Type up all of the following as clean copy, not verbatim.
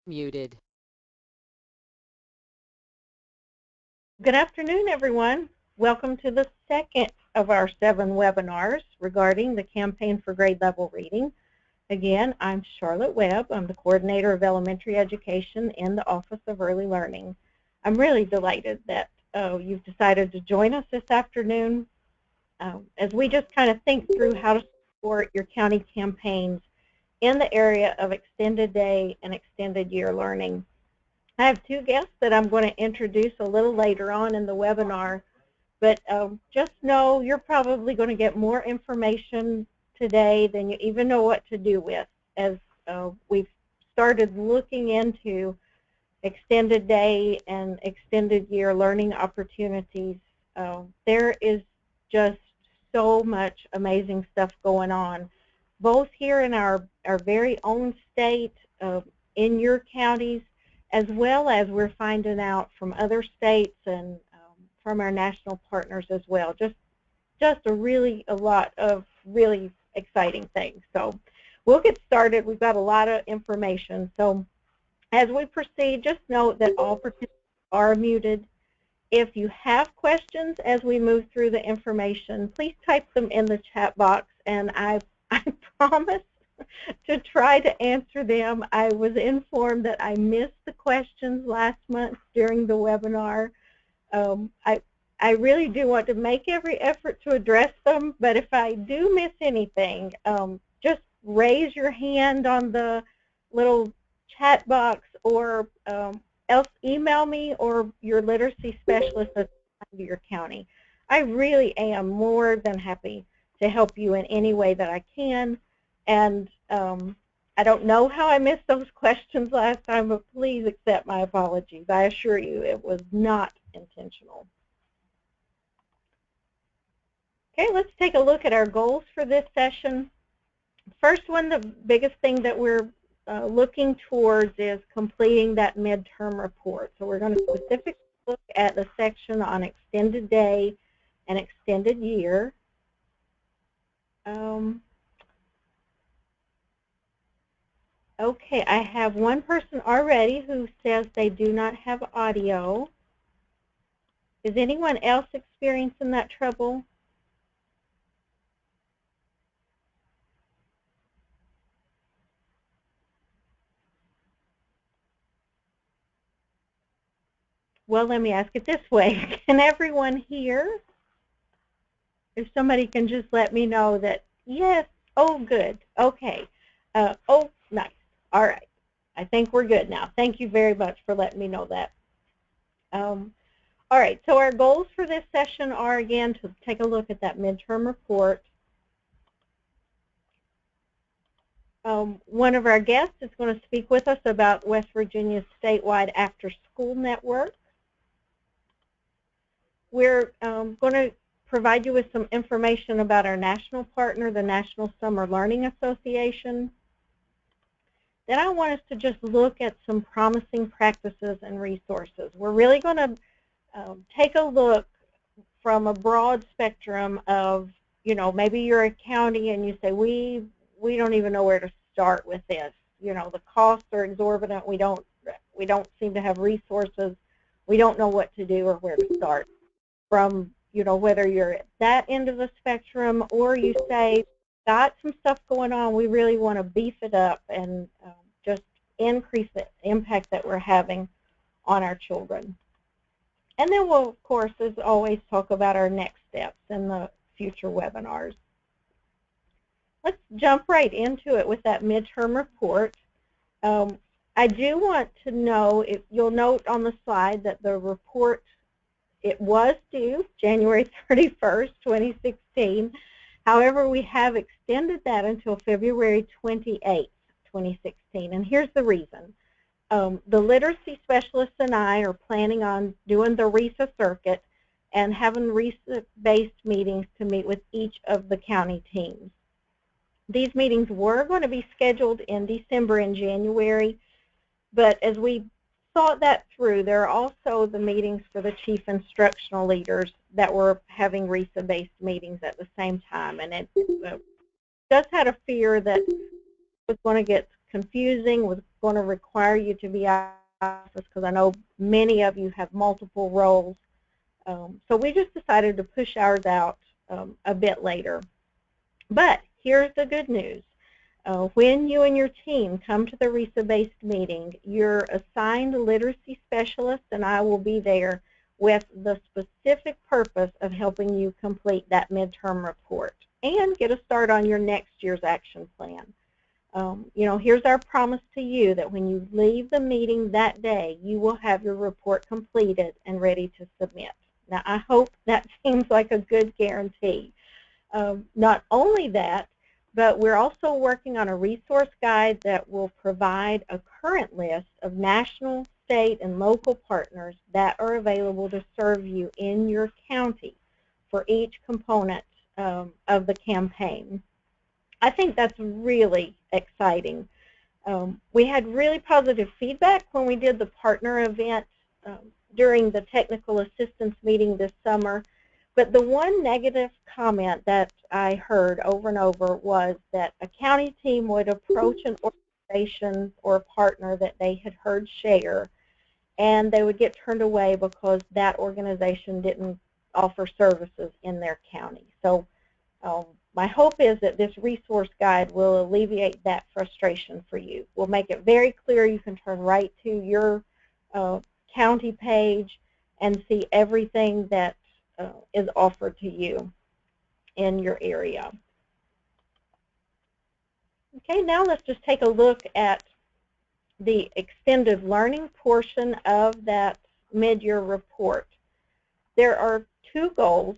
Muted. Good afternoon, everyone. Welcome to the second of our 7 webinars regarding the Campaign for Grade Level Reading. Again, I'm Charlotte Webb. I'm the Coordinator of Elementary Education in the Office of Early Learning. I'm really delighted that you've decided to join us this afternoon as we just kind of think through how to support your county campaigns in the area of extended day and extended year learning. I have 2 guests that I'm going to introduce a little later on in the webinar, but just know you're probably going to get more information today than you even know what to do with, as we've started looking into extended day and extended year learning opportunities. There is just so much amazing stuff going on, both here in our very own state, in your counties, as well as we're finding out from other states and from our national partners as well. Just a lot of really exciting things. So we'll get started. We've got a lot of information. So as we proceed, just note that all participants are muted. If you have questions as we move through the information, please type them in the chat box, and I promise to try to answer them. I was informed that I missed the questions last month during the webinar. I really do want to make every effort to address them, but if I do miss anything, just raise your hand on the little chat box, or else email me or your literacy specialist at your county. I really am more than happy to help you in any way that I can. And I don't know how I missed those questions last time, but please accept my apologies. I assure you it was not intentional. Okay, let's take a look at our goals for this session. First one, the biggest thing that we're looking towards is completing that midterm report. So we're going to specifically look at the section on extended day and extended year. Okay, I have one person already who says they do not have audio. Is anyone else experiencing that trouble? Well, let me ask it this way. Can everyone hear? If somebody can just let me know that, yes, oh, good, okay. Oh, nice, all right. I think we're good now. Thank you very much for letting me know that. All right, so our goals for this session are, again, to take a look at that midterm report. One of our guests is going to speak with us about West Virginia's statewide after-school network. We're going to provide you with some information about our national partner, the National Summer Learning Association. Then I want us to just look at some promising practices and resources. We're really going to take a look from a broad spectrum of, you know, maybe you're a county and you say, we don't even know where to start with this. You know, the costs are exorbitant. We don't seem to have resources. We don't know what to do or where to start. From, you know, whether you're at that end of the spectrum or you say, got some stuff going on, we really want to beef it up and just increase the impact that we're having on our children. And then we'll, of course, as always, talk about our next steps in the future webinars. Let's jump right into it with that midterm report. I do want to know, if you'll note on the slide that the report, it was due January 31st, 2016. However, we have extended that until February 28th, 2016. And here's the reason. The literacy specialists and I are planning on doing the RESA circuit and having RESA-based meetings to meet with each of the county teams. These meetings were going to be scheduled in December and January, but as we thought that through, there are also the meetings for the chief instructional leaders that were having RESA-based meetings at the same time, and it just had a fear that it was going to get confusing, was going to require you to be out of office because I know many of you have multiple roles. So we just decided to push ours out a bit later. But here's the good news. When you and your team come to the RESA-based meeting, your assigned literacy specialist and I will be there with the specific purpose of helping you complete that midterm report and get a start on your next year's action plan. Here's our promise to you that when you leave the meeting that day, you will have your report completed and ready to submit. Now, I hope that seems like a good guarantee. Not only that, but we're also working on a resource guide that will provide a current list of national, state, and local partners that are available to serve you in your county for each component of the campaign. I think that's really exciting. We had really positive feedback when we did the partner event during the technical assistance meeting this summer. But the one negative comment that I heard over and over was that a county team would approach an organization or a partner that they had heard share, and they would get turned away because that organization didn't offer services in their county. So my hope is that this resource guide will alleviate that frustration for you. We'll make it very clear you can turn right to your county page and see everything that is offered to you in your area. Okay, now let's just take a look at the extended learning portion of that mid-year report. There are two goals.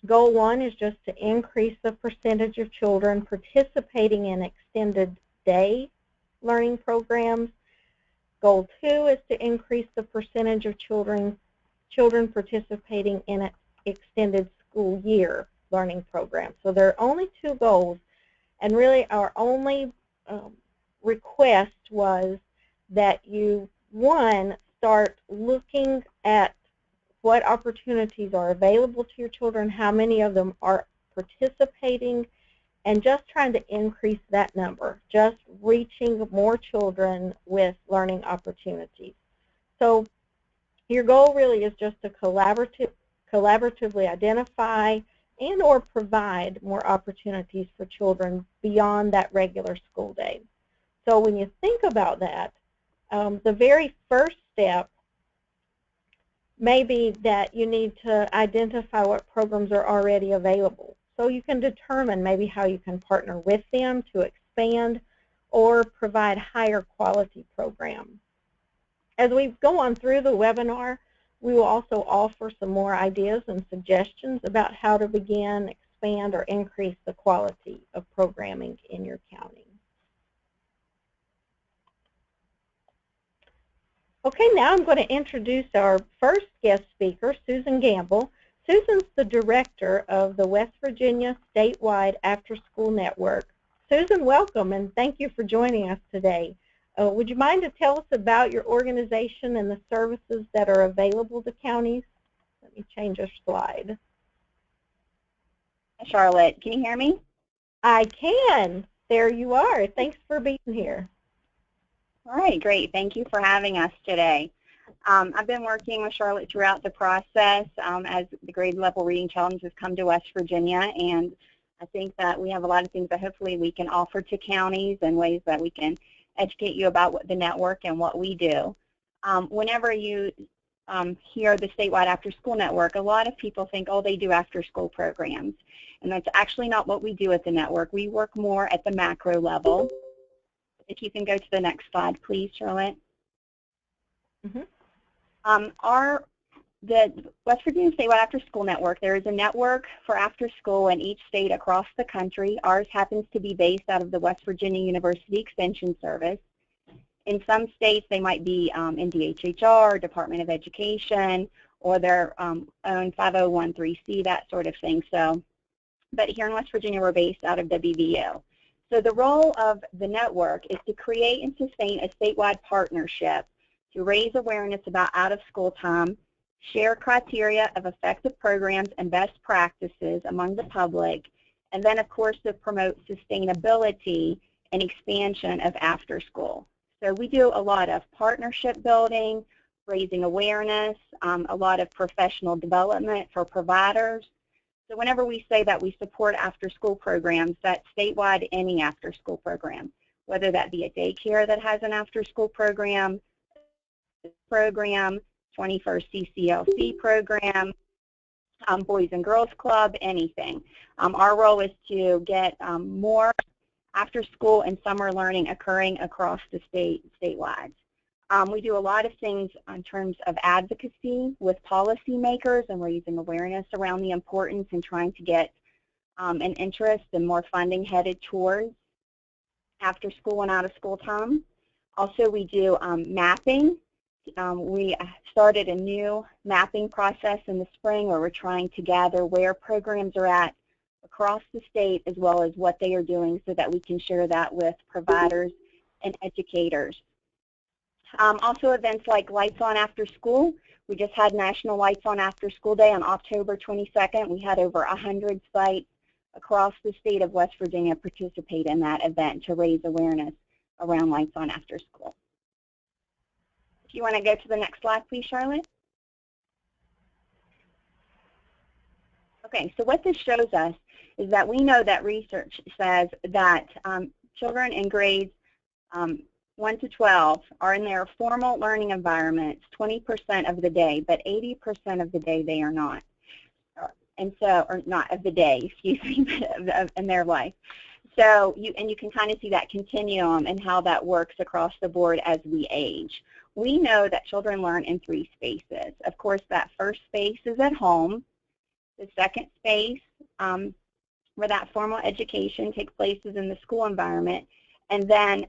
Goal one is just to increase the percentage of children participating in extended day learning programs. Goal two is to increase the percentage of children participating in an extended school year learning program. So there are only two goals, and really our only request was that you, one, start looking at what opportunities are available to your children, how many of them are participating, and just trying to increase that number, just reaching more children with learning opportunities. So your goal really is just to collaboratively identify and or provide more opportunities for children beyond that regular school day. So when you think about that, the very first step may be that you need to identify what programs are already available. So you can determine maybe how you can partner with them to expand or provide higher quality programs. As we go on through the webinar, we will also offer some more ideas and suggestions about how to begin, expand, or increase the quality of programming in your county. Okay, now I'm going to introduce our first guest speaker, Susan Gamble. Susan's the director of the West Virginia Statewide After School Network. Susan, welcome, and thank you for joining us today. Would you mind to tell us about your organization and the services that are available to counties? Let me change a slide. Charlotte, can you hear me? I can. There you are. Thanks for being here. All right, great. Thank you for having us today. I've been working with Charlotte throughout the process as the grade level reading challenge has come to West Virginia, and I think that we have a lot of things that hopefully we can offer to counties and ways that we can educate you about what the network and what we do. Whenever you hear the Statewide After School Network, a lot of people think, oh, they do after school programs, and that's actually not what we do at the network. We work more at the macro level. If you can go to the next slide, please, Charlotte. The West Virginia Statewide After School Network, there is a network for after school in each state across the country. Ours happens to be based out of the West Virginia University Extension Service. In some states, they might be in DHHR, Department of Education, or their own 5013C, that sort of thing. But here in West Virginia, we're based out of WVU. So the role of the network is to create and sustain a statewide partnership to raise awareness about out-of-school time, share criteria of effective programs and best practices among the public, and then, of course, to promote sustainability and expansion of after school. So we do a lot of partnership building, raising awareness, a lot of professional development for providers. So whenever we say that we support after-school programs, that's statewide, any after-school program, whether that be a daycare that has an after-school program, 21st CCLC program, Boys and Girls Club, anything. Our role is to get more after-school and summer learning occurring across the statewide. We do a lot of things in terms of advocacy with policymakers and raising awareness around the importance and trying to get an interest and more funding headed towards after school and out of school time. Also, we do mapping. We started a new mapping process in the spring where we're trying to gather where programs are at across the state as well as what they are doing so that we can share that with providers and educators. Also events like Lights On After School. We just had National Lights On After School Day on October 22nd. We had over 100 sites across the state of West Virginia participate in that event to raise awareness around Lights On After School. If you want to go to the next slide, please, Charlotte. Okay, so what this shows us is that we know that research says that children in grades 1 to 12 are in their formal learning environments 20% of the day, but 80% of the day they are not. And so, or not of the day, excuse me, but in their life. So you can kind of see that continuum and how that works across the board as we age. We know that children learn in 3 spaces. Of course, that first space is at home. The second space where that formal education takes place is in the school environment. And then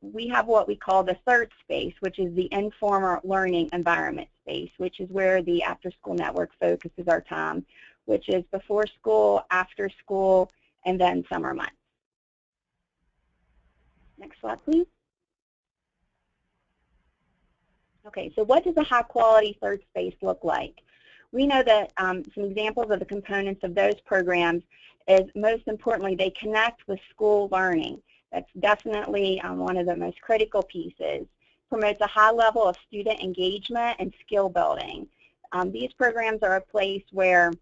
we have what we call the third space, which is the informal learning environment space, which is where the after-school network focuses our time, which is before school, after school, and then summer months. Next slide, please. Okay, so what does a high-quality third space look like? We know that some examples of the components of those programs is, most importantly, they connect with school learning. That's definitely one of the most critical pieces. Promotes a high level of student engagement and skill building. These programs are a place where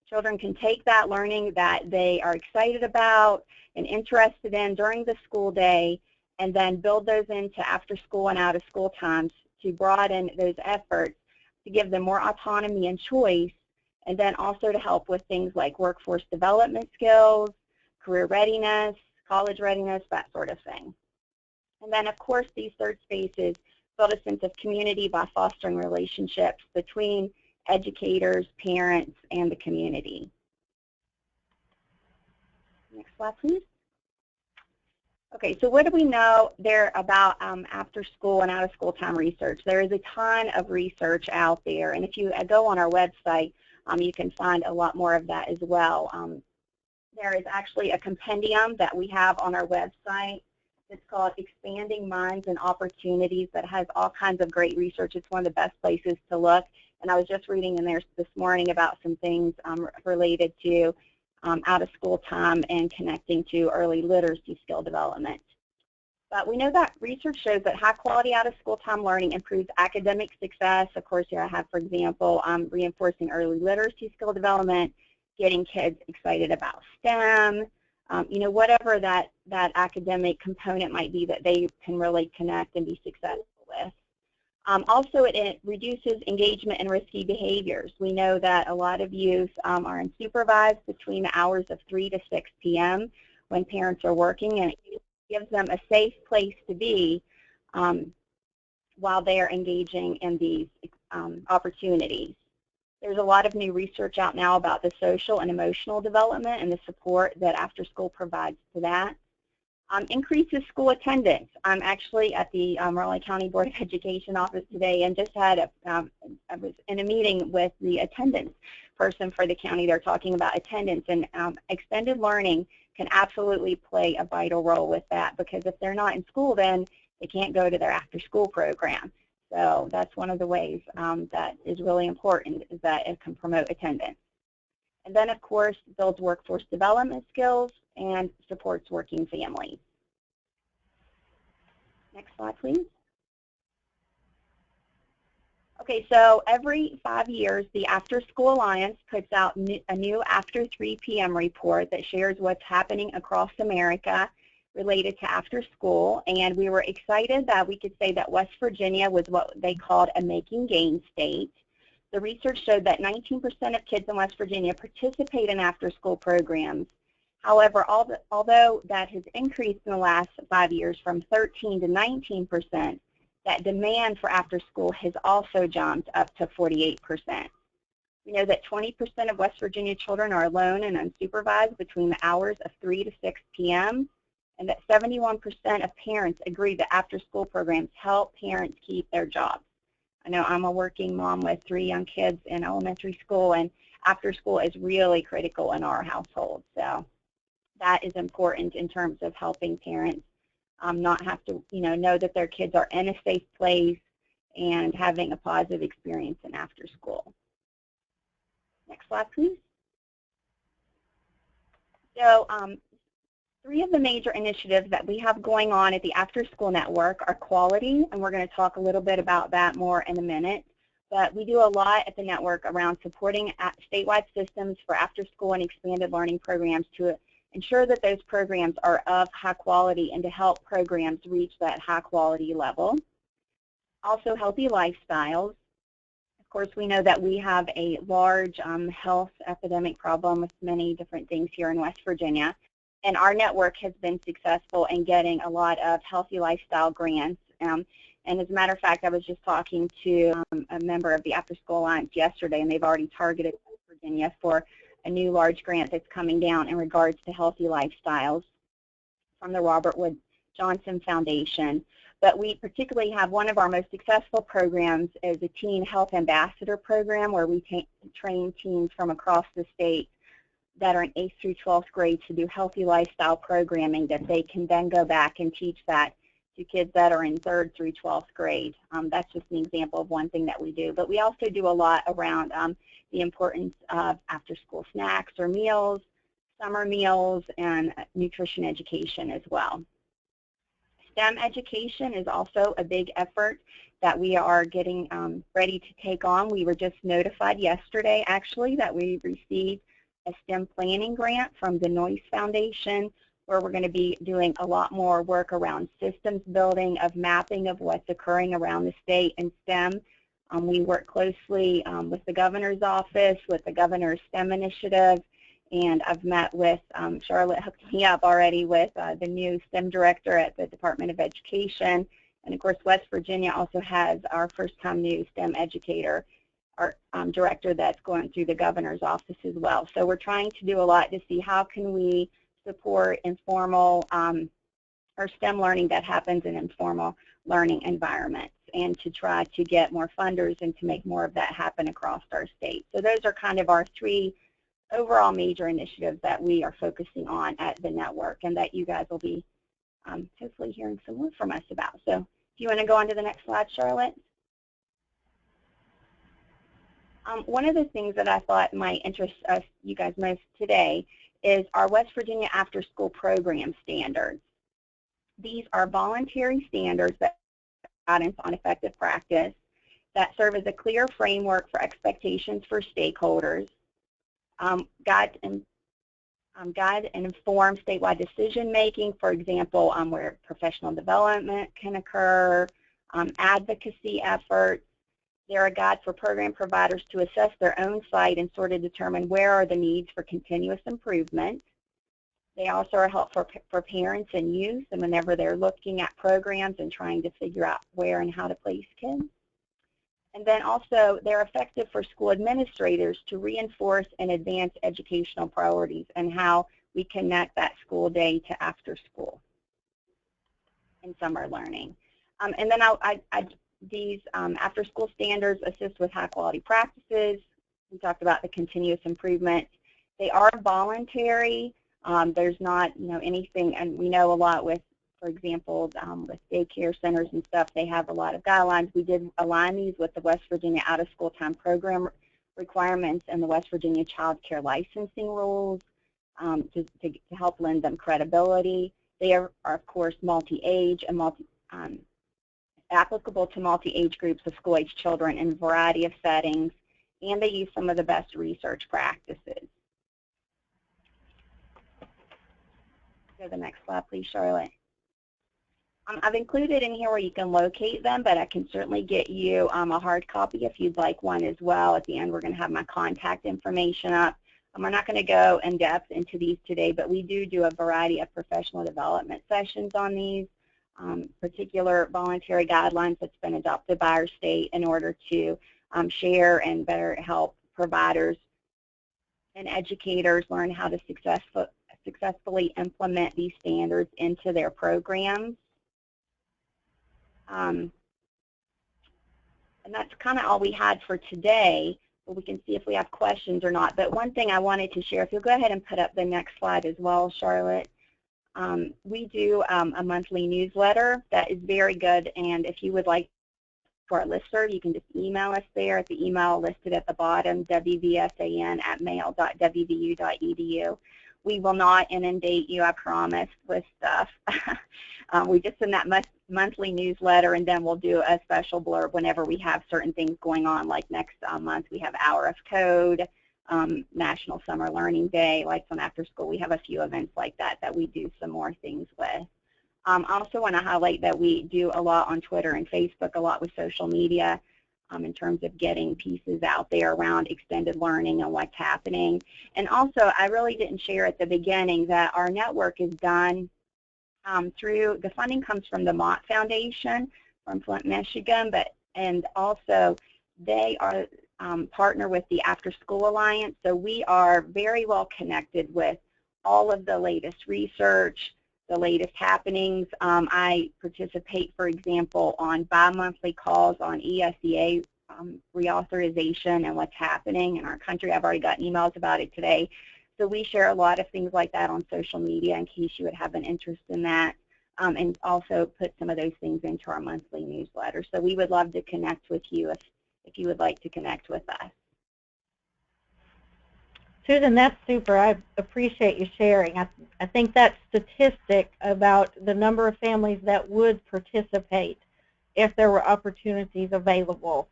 children can take that learning that they are excited about and interested in during the school day and then build those into after school and out of school times to broaden those efforts to give them more autonomy and choice, and then also to help with things like workforce development skills, career readiness, college readiness, that sort of thing. And then, of course, these third spaces build a sense of community by fostering relationships between educators, parents, and the community. Next slide, please. Okay, so what do we know there about after school and out of school time research? There is a ton of research out there, and if you go on our website, you can find a lot more of that as well. There is actually a compendium that we have on our website. It's called Expanding Minds and Opportunities that has all kinds of great research. It's one of the best places to look. And I was just reading in there this morning about some things related to out of school time and connecting to early literacy skill development. But we know that research shows that high quality out of school time learning improves academic success. Of course, here I have, for example, reinforcing early literacy skill development, getting kids excited about STEM, you know, whatever that academic component might be that they can really connect and be successful with. Also, it reduces engagement in risky behaviors. We know that a lot of youth are unsupervised between the hours of 3 to 6 p.m. when parents are working, and it gives them a safe place to be while they are engaging in these opportunities. There's a lot of new research out now about the social and emotional development and the support that after school provides to that. Increases school attendance. I'm actually at the Raleigh County Board of Education office today and just had I was in a meeting with the attendance person for the county. They're talking about attendance, and extended learning can absolutely play a vital role with that, because if they're not in school, then they can't go to their after school program. So that's one of the ways that is really important, is that it can promote attendance. And then, of course, builds workforce development skills and supports working families. Next slide, please. Okay, so every 5 years, the After School Alliance puts out a new After 3 p.m. report that shares what's happening across America related to after school, and we were excited that we could say that West Virginia was what they called a making gains state. The research showed that 19% of kids in West Virginia participate in after-school programs. However, although that has increased in the last 5 years from 13 to 19%, that demand for after school has also jumped up to 48%. We know that 20% of West Virginia children are alone and unsupervised between the hours of 3 to 6 p.m., and that 71% of parents agree that after-school programs help parents keep their jobs. I know I'm a working mom with 3 young kids in elementary school, and after school is really critical in our household. So that is important in terms of helping parents not have to, know that their kids are in a safe place and having a positive experience in after school. Next slide, please. So 3 of the major initiatives that we have going on at the After School Network are quality, and we're going to talk a little bit about that more in a minute. But we do a lot at the network around supporting statewide systems for after school and expanded learning programs to ensure that those programs are of high quality and to help programs reach that high quality level. Also, healthy lifestyles. Of course, we know that we have a large health epidemic problem with many different things here in West Virginia, and our network has been successful in getting a lot of healthy lifestyle grants. And as a matter of fact, I was just talking to a member of the After School Alliance yesterday, and they've already targeted West Virginia for a new large grant that's coming down in regards to healthy lifestyles from the Robert Wood Johnson Foundation. But we particularly have one of our most successful programs is a Teen Health Ambassador program, where we train teens from across the state that are in 8th through 12th grade to do healthy lifestyle programming that they can then go back and teach that to kids that are in 3rd through 12th grade. That's just an example of one thing that we do. But we also do a lot around the importance of after-school snacks or meals, summer meals, and nutrition education as well. STEM education is also a big effort that we are getting ready to take on. We were just notified yesterday, actually, that we received a STEM planning grant from the Noyce Foundation, where we're going to be doing a lot more work around systems building, of mapping of what's occurring around the state in STEM. We work closely with the governor's office, with the governor's STEM initiative, and I've met with, Charlotte hooked me up already with the new STEM director at the Department of Education. And of course, West Virginia also has our first-time new STEM educator, our director that's going through the governor's office as well. So we're trying to do a lot to see how can we support informal or STEM learning that happens in informal learning environments, and to try to get more funders and to make more of that happen across our state. So those are kind of our 3 overall major initiatives that we are focusing on at the network, and that you guys will be hopefully hearing some more from us about. So if you want to go on to the next slide, Charlotte. One of the things that I thought might interest us, you guys most today, is our West Virginia After School Program Standards. These are voluntary standards that guidance on effective practice that serve as a clear framework for expectations for stakeholders, guide and inform statewide decision making, for example, where professional development can occur, advocacy efforts. They're a guide for program providers to assess their own site and sort of determine where are the needs for continuous improvement. They also are helpful for parents and youth, and whenever they're looking at programs and trying to figure out where and how to place kids. And then also, they're effective for school administrators to reinforce and advance educational priorities and how we connect that school day to after school and summer learning. And then these after-school standards assist with high-quality practices. We talked about the continuous improvement. They are voluntary. There's not, anything, and we know a lot with, for example, with daycare centers and stuff, they have a lot of guidelines. We did align these with the West Virginia Out-of-School Time Program requirements and the West Virginia Child Care Licensing rules to help lend them credibility. They are of course, multi-age and applicable to multi-age groups of school-age children in a variety of settings, and they use some of the best research practices. Go to the next slide, please, Charlotte. I've included in here where you can locate them, but I can certainly get you a hard copy if you'd like one as well. At the end, we're going to have my contact information up. We're not going to go in depth into these today, but we do a variety of professional development sessions on these, particular voluntary guidelines that's been adopted by our state in order to share and better help providers and educators learn how to successfully implement these standards into their programs. And that's kind of all we had for today, but we can see if we have questions or not. But one thing I wanted to share, if you'll go ahead and put up the next slide as well, Charlotte. We do a monthly newsletter that is very good, and if you would like for our listserv, you can just email us there at the email listed at the bottom, wvsan@mail.wvu.edu. We will not inundate you, I promise, with stuff. We just send that monthly newsletter, and then we'll do a special blurb whenever we have certain things going on, like next month we have Hour of Code, National Summer Learning Day, Lights on After School. We have a few events like that we do some more things with. I also want to highlight that we do a lot on Twitter and Facebook, a lot with social media in terms of getting pieces out there around extended learning and what's happening. And also, I really didn't share at the beginning that our network is done through, the funding comes from the Mott Foundation from Flint, Michigan, and also they are partner with the After School Alliance, so we are very well connected with all of the latest research, the latest happenings. I participate, for example, on bi-monthly calls on ESEA reauthorization and what's happening in our country. I've already gotten emails about it today. So we share a lot of things like that on social media in case you would have an interest in that, and also put some of those things into our monthly newsletter. So we would love to connect with you if you would like to connect with us. Susan, that's super. I appreciate you sharing. I think that statistic about the number of families that would participate if there were opportunities available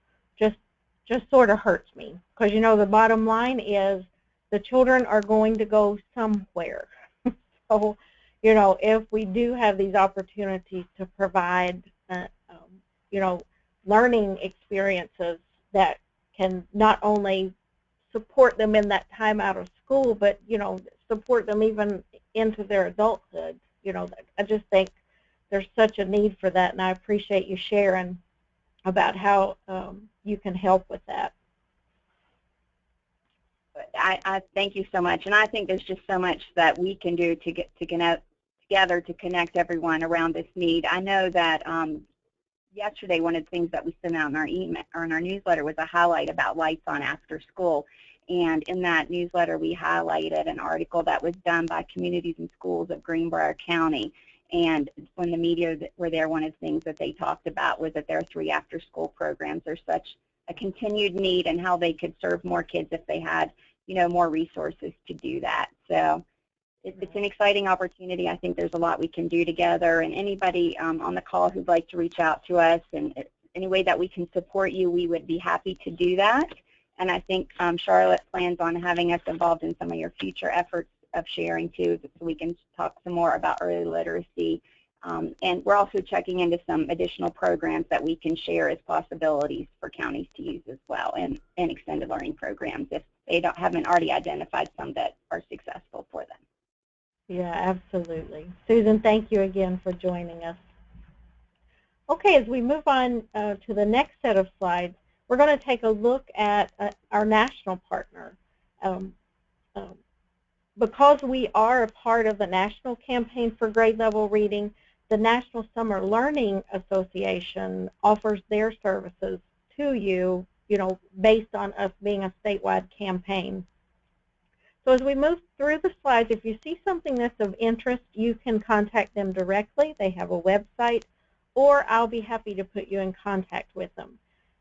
just sort of hurts me, because you know the bottom line is the children are going to go somewhere. So, you know, if we do have these opportunities to provide, you know, learning experiences that can not only support them in that time out of school, but, you know, support them even into their adulthood, you know, I just think there's such a need for that, and I appreciate you sharing about how you can help with that. I thank you so much, and I think there's just so much that we can do to get together to connect everyone around this need. I know that yesterday one of the things that we sent out in our email or in our newsletter was a highlight about Lights on After School, and in that newsletter we highlighted an article that was done by Communities and Schools of Greenbrier County. And when the media were there, one of the things that they talked about was that there are 3 after-school programs. There's such a continued need and how they could serve more kids if they had, you know, more resources to do that. So it's an exciting opportunity. I think there's a lot we can do together, and anybody on the call who'd like to reach out to us and any way that we can support you, we would be happy to do that. And I think Charlotte plans on having us involved in some of your future efforts of sharing too, so we can talk some more about early literacy. And we're also checking into some additional programs that we can share as possibilities for counties to use as well, and extended learning programs if they haven't already identified some that are successful for them. Yeah, absolutely. Susan, thank you again for joining us. Okay, as we move on to the next set of slides, we're going to take a look at our national partner. Because we are a part of the National Campaign for Grade Level Reading, the National Summer Learning Association offers their services to you, you know, based on us being a statewide campaign. So as we move through the slides, if you see something that's of interest, you can contact them directly. They have a website, or I'll be happy to put you in contact with them.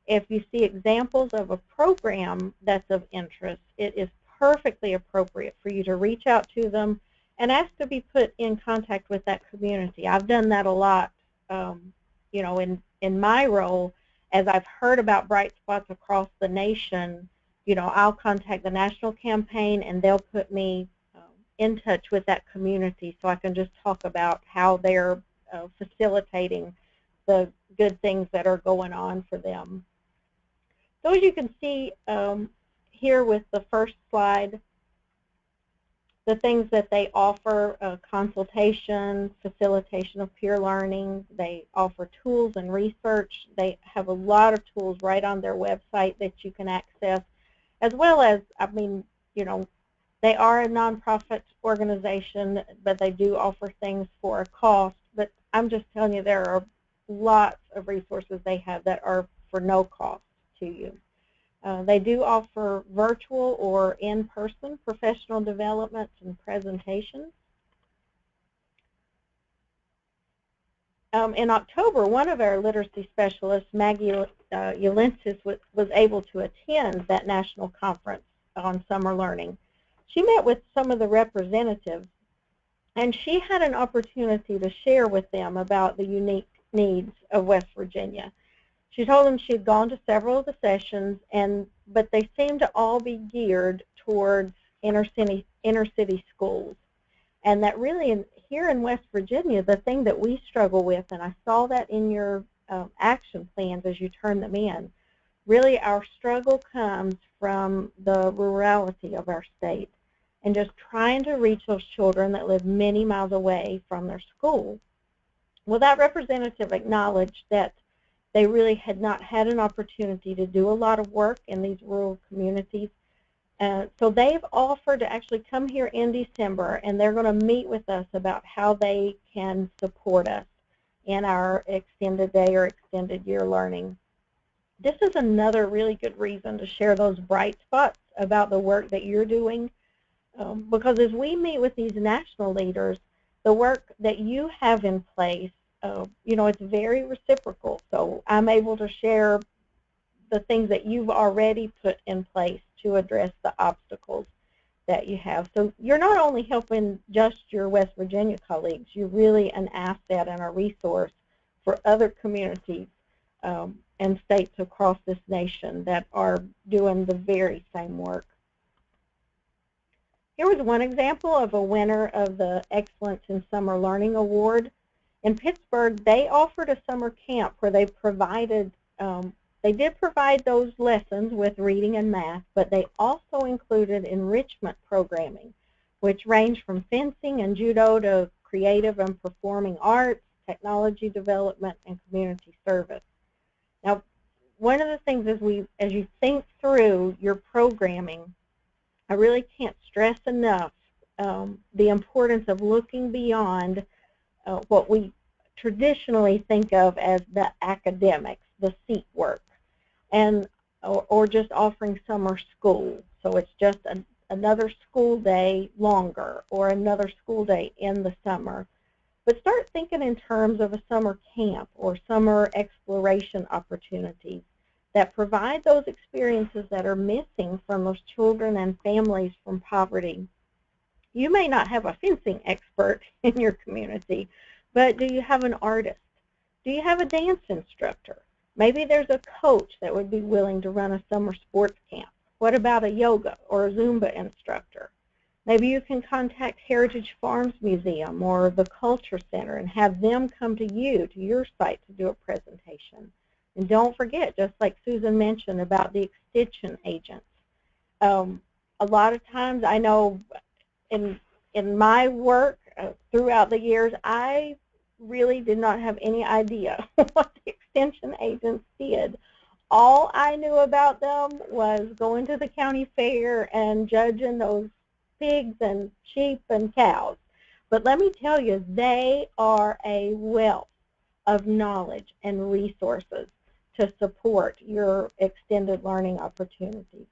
If you see examples of a program that's of interest, it is perfectly appropriate for you to reach out to them and ask to be put in contact with that community. I've done that a lot, you know, in in my role, as I've heard about bright spots across the nation, I'll contact the national campaign and they'll put me in touch with that community so I can just talk about how they're facilitating the good things that are going on for them. So as you can see here with the first slide, the things that they offer: consultation, facilitation of peer learning. They offer tools and research. They have a lot of tools right on their website that you can access, as well as, they are a nonprofit organization, but they do offer things for a cost. But I'm just telling you, there are lots of resources they have that are for no cost to you. They do offer virtual or in-person professional development and presentations. In October, one of our literacy specialists, Maggie Ulensis, was able to attend that national conference on summer learning. She met with some of the representatives, and she had an opportunity to share with them about the unique needs of West Virginia. She told them she had gone to several of the sessions, but they seemed to all be geared towards inner city schools. And that really, here in West Virginia, the thing that we struggle with, and I saw that in your action plans as you turn them in, really our struggle comes from the rurality of our state and just trying to reach those children that live many miles away from their school. Well, that representative acknowledged that they really had not had an opportunity to do a lot of work in these rural communities. So they've offered to actually come here in December, and they're going to meet with us about how they can support us in our extended day or extended year learning. This is another really good reason to share those bright spots about the work that you're doing, because as we meet with these national leaders, the work that you have in place, it's very reciprocal. So I'm able to share the things that you've already put in place to address the obstacles that you have. So you're not only helping just your West Virginia colleagues, you're really an asset and a resource for other communities and states across this nation that are doing the very same work. Here was one example of a winner of the Excellence in Summer Learning Award. In Pittsburgh, they offered a summer camp where they did provide those lessons with reading and math, but they also included enrichment programming, which ranged from fencing and judo to creative and performing arts, technology development, and community service. Now, one of the things as you think through your programming, I really can't stress enough the importance of looking beyond what we traditionally think of as the academics, the seat work, or just offering summer school. So it's just another school day longer or another school day in the summer. But start thinking in terms of a summer camp or summer exploration opportunities that provide those experiences that are missing from those children and families from poverty. You may not have a fencing expert in your community, but do you have an artist? Do you have a dance instructor? Maybe there's a coach that would be willing to run a summer sports camp. What about a yoga or a Zumba instructor? Maybe you can contact Heritage Farms Museum or the Culture Center and have them come to your site to do a presentation. And don't forget, just like Susan mentioned about the extension agents. A lot of times, I know in my work throughout the years, I really did not have any idea what the extension agents did. All I knew about them was going to the county fair and judging those pigs and sheep and cows. But let me tell you, they are a wealth of knowledge and resources to support your extended learning opportunities.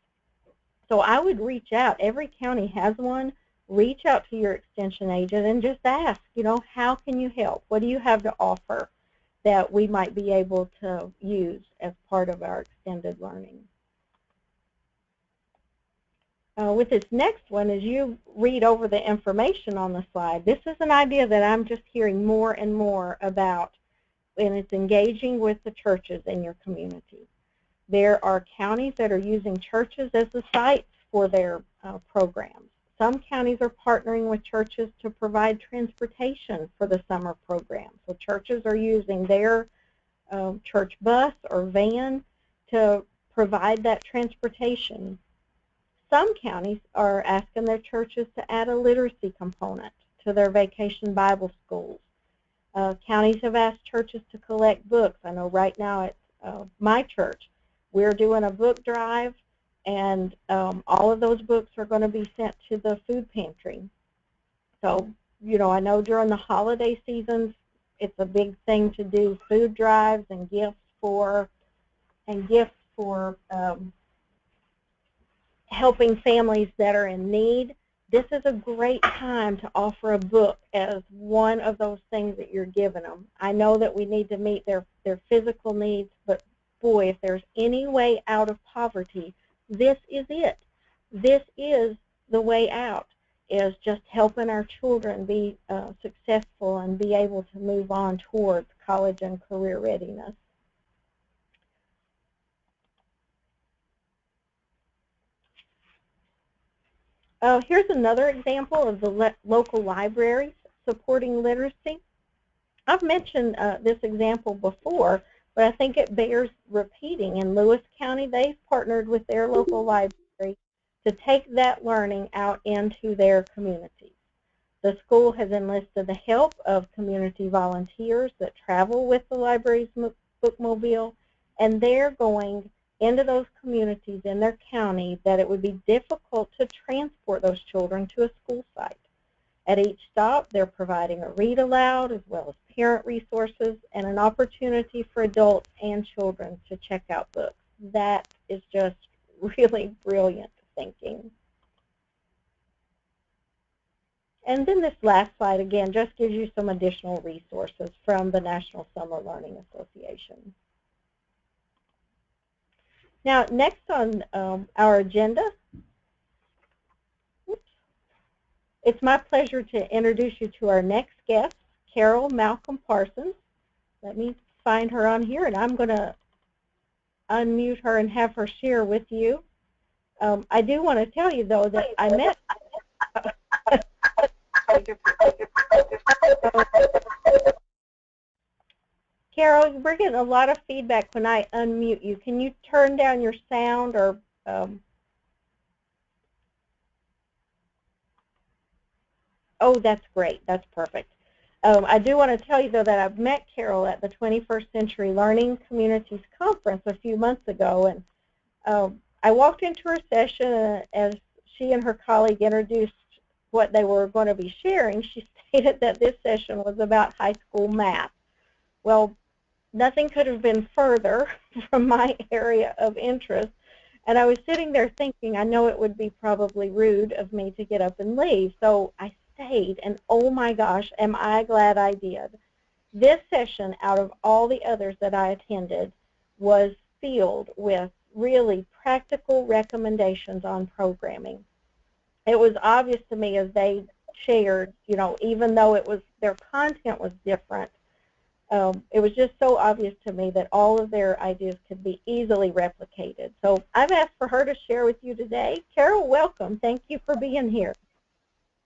So I would reach out. Every county has one. Reach out to your extension agent and just ask, how can you help? What do you have to offer that we might be able to use as part of our extended learning? With this next one, as you read over the information on the slide, this is an idea that I'm just hearing more and more about and it's engaging with the churches in your community. There are counties that are using churches as the sites for their programs. Some counties are partnering with churches to provide transportation for the summer program. So churches are using their church bus or van to provide that transportation. Some counties are asking their churches to add a literacy component to their vacation Bible schools. Counties have asked churches to collect books. I know right now at my church, we're doing a book drive, and all of those books are going to be sent to the food pantry. So, you know, I know during the holiday seasons, it's a big thing to do food drives and gifts for helping families that are in need. This is a great time to offer a book as one of those things that you're giving them. I know that we need to meet their physical needs, but boy, if there's any way out of poverty, this is it. This is the way out, is just helping our children be successful and be able to move on towards college and career readiness. Here's another example of the local libraries supporting literacy. I've mentioned this example before, but I think it bears repeating. In Lewis County, they've partnered with their local library to take that learning out into their communities. The school has enlisted the help of community volunteers that travel with the library's bookmobile, and they're going into those communities in their county that it would be difficult to transport those children to a school site. At each stop, they're providing a read aloud as well as parent resources and an opportunity for adults and children to check out books. That is just really brilliant thinking. And then this last slide, again, just gives you some additional resources from the National Summer Learning Association. Now, next on our agenda, it's my pleasure to introduce you to our next guest, Carol Malcolm Parsons. Let me find her on here, and I'm going to unmute her and have her share with you. I do want to tell you, though, that I met Carol, we're getting a lot of feedback when I unmute you. Can you turn down your sound or oh, that's great. That's perfect. I do want to tell you, though, that I've met Carol at the 21st Century Learning Communities Conference a few months ago, and I walked into her session as she and her colleague introduced what they were going to be sharing. She stated that this session was about high school math. Well, nothing could have been further from my area of interest, and I was sitting there thinking, I know it would be probably rude of me to get up and leave, so I stayed, and oh my gosh, am I glad I did. This session, out of all the others that I attended, was filled with really practical recommendations on programming. It was obvious to me as they shared, you know, even though it was their content was different, it was just so obvious to me that all of their ideas could be easily replicated. So I've asked for her to share with you today. Carol, welcome. Thank you for being here.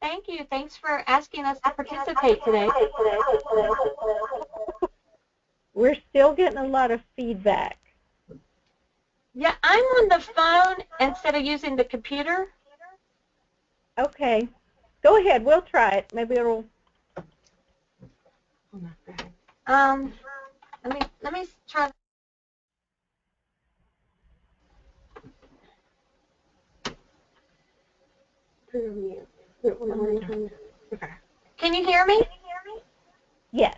Thank you. Thanks for asking us to participate today. We're still getting a lot of feedback. Yeah, I'm on the phone instead of using the computer. Okay. Go ahead. We'll try it. Maybe it'll... Let me try. Can you hear me? Yes.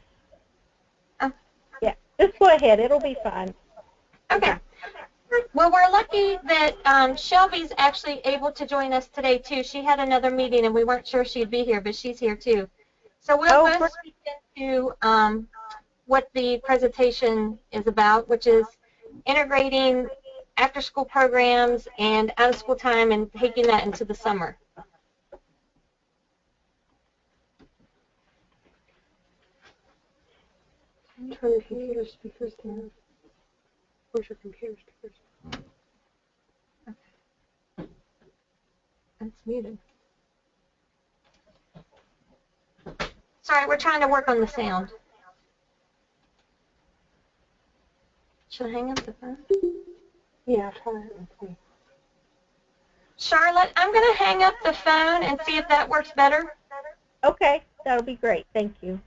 Yeah. Just go ahead. It'll be fine. Okay. Well, we're lucky that Shelby's actually able to join us today, too. She had another meeting, and we weren't sure she'd be here, but she's here, too. So we'll both speak into what the presentation is about, which is integrating after-school programs and out-of-school time and taking that into the summer. Turn your computer speakers down. Where's your computer speakers? It's muted. Sorry, we're trying to work on the sound. Should I hang up the phone? Yeah, try it. Okay. Charlotte, I'm going to hang up the phone and see if that works better. Okay, that'll be great. Thank you.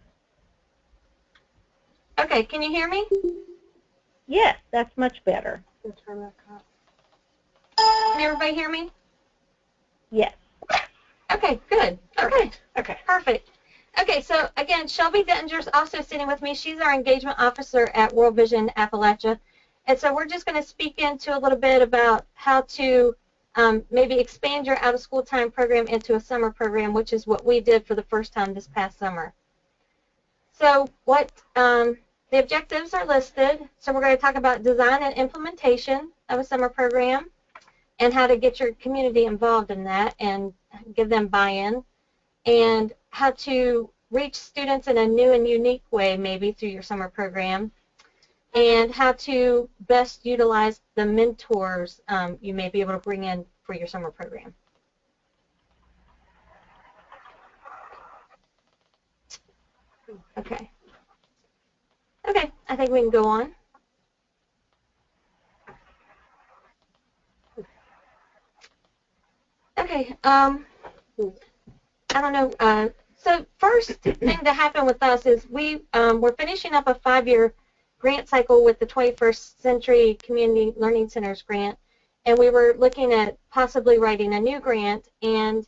Okay, can you hear me? Yes, that's much better. Turn that up. Can everybody hear me? Yes. Okay, good. Okay. Okay. Perfect. Okay, so again, Shelby Dettinger's also sitting with me. She's our engagement officer at World Vision Appalachia. And so we're just going to speak into a little bit about how to maybe expand your out-of-school time program into a summer program, which is what we did for the first time this past summer. So what the objectives are listed. So we're going to talk about design and implementation of a summer program and how to get your community involved in that and give them buy-in, and how to reach students in a new and unique way maybe through your summer program, and how to best utilize the mentors you may be able to bring in for your summer program. Okay. Okay, I think we can go on. Okay, I don't know. So first thing that happened with us is we're finishing up a 5-year grant cycle with the 21st Century Community Learning Centers grant, and we were looking at possibly writing a new grant, and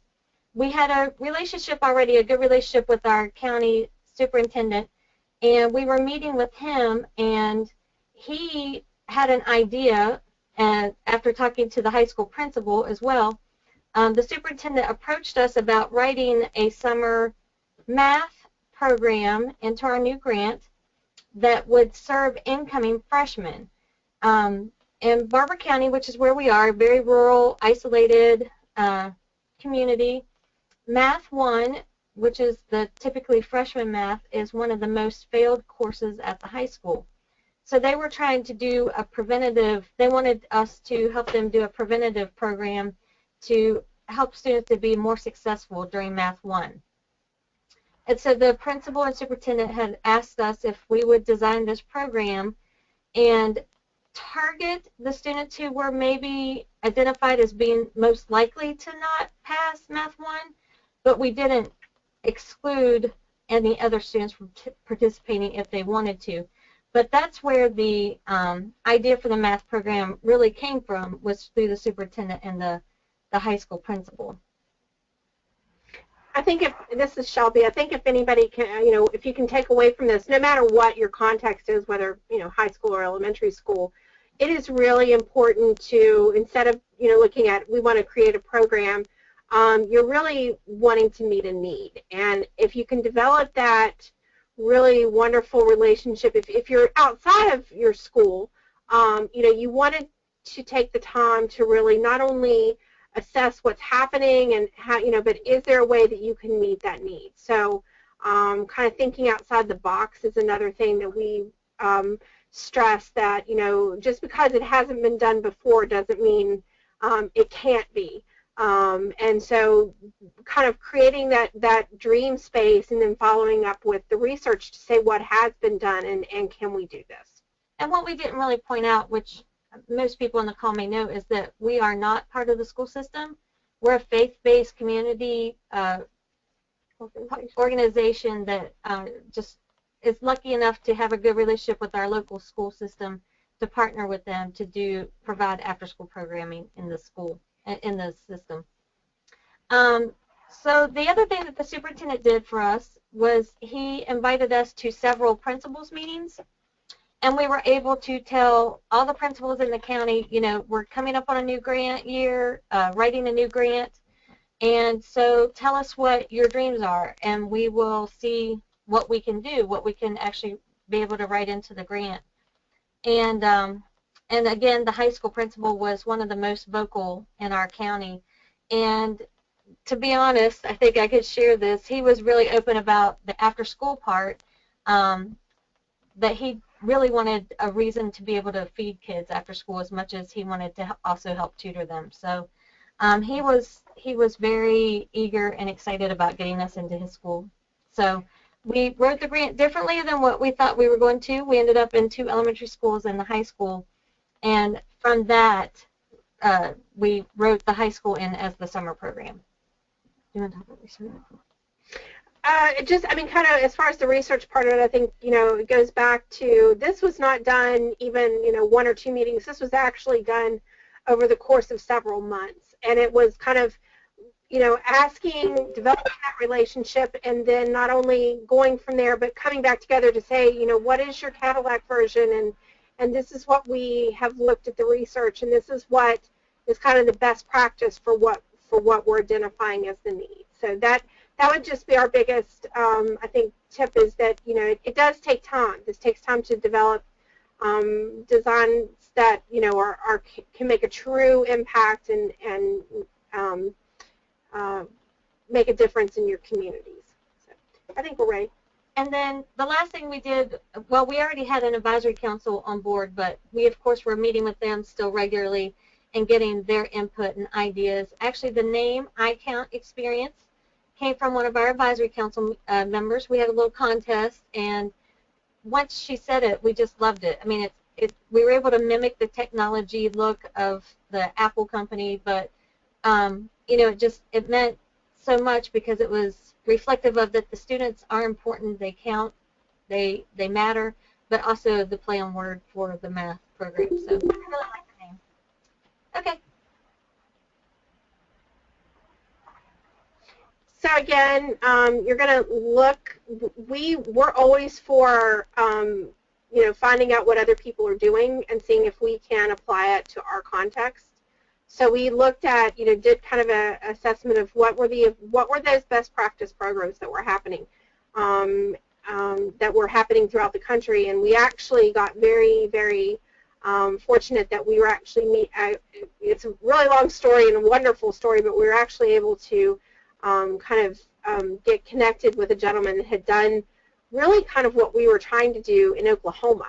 we had a relationship already, a good relationship with our county superintendent, and we were meeting with him, and he had an idea, and after talking to the high school principal as well, the superintendent approached us about writing a summer math program into our new grant that would serve incoming freshmen. In Barber County, which is where we are, a very rural, isolated community, Math 1, which is the typically freshman math, is one of the most failed courses at the high school. So they were trying to do a preventative, they wanted us to help them do a preventative program to help students to be more successful during Math 1. And so the principal and superintendent had asked us if we would design this program and target the students who were maybe identified as being most likely to not pass Math 1, but we didn't exclude any other students from participating if they wanted to. But that's where the idea for the math program really came from, was through the superintendent and the high school principal. I think this is Shelby, I think if anybody can, if you can take away from this, no matter what your context is, whether, high school or elementary school, it is really important to, instead of, looking at, we want to create a program, you're really wanting to meet a need. And if you can develop that really wonderful relationship, if you're outside of your school, you wanted to take the time to really not only assess what's happening and how, but is there a way that you can meet that need? So kind of thinking outside the box is another thing that we stress, that, just because it hasn't been done before doesn't mean it can't be. And so kind of creating that dream space and then following up with the research to say what has been done and can we do this. And what we didn't really point out, which most people on the call may know, is that we are not part of the school system. We're a faith-based community organization that just is lucky enough to have a good relationship with our local school system to partner with them to provide after-school programming in the school, in the system. So the other thing that the superintendent did for us was he invited us to several principals meetings, and we were able to tell all the principals in the county, we're coming up on a new grant year, writing a new grant, and so tell us what your dreams are, and we will see what we can do, what we can actually be able to write into the grant. And again, the high school principal was one of the most vocal in our county, and to be honest, I think I could share this, he was really open about the after-school part. that he really wanted a reason to be able to feed kids after school as much as he wanted to also help tutor them. So he was very eager and excited about getting us into his school. So we wrote the grant differently than what we thought we were going to. We ended up in 2 elementary schools and the high school, and from that we wrote the high school in as the summer program. Do you want to talk about research? I mean, kind of as far as the research part of it, I think, it goes back to, this was not done even, 1 or 2 meetings. This was actually done over the course of several months. And it was kind of, asking, developing that relationship, and then not only going from there, but coming back together to say, what is your Cadillac version, and this is what we have looked at the research, and this is what is kind of the best practice for what we're identifying as the need. So that would just be our biggest, I think, tip, is that, it does take time. This takes time to develop designs that, can make a true impact and make a difference in your communities. So I think we're ready. And then the last thing we did, well, we already had an advisory council on board, but we, of course, were meeting with them still regularly and getting their input and ideas. Actually, the name iCount Experience came from one of our advisory council members. We had a little contest, and once she said it, we just loved it. I mean, we were able to mimic the technology look of the Apple company, but it meant so much because it was reflective of that the students are important, they count, they matter, but also the play on word for the math program. So I really like the name. Okay. So again, you're going to look, we're always for, finding out what other people are doing and seeing if we can apply it to our context. So we looked at, did kind of an assessment of what were those best practice programs that were happening, throughout the country, and we actually got very, very fortunate that we were actually it's a really long story and a wonderful story, but we were actually able to get connected with a gentleman that had done really kind of what we were trying to do in Oklahoma.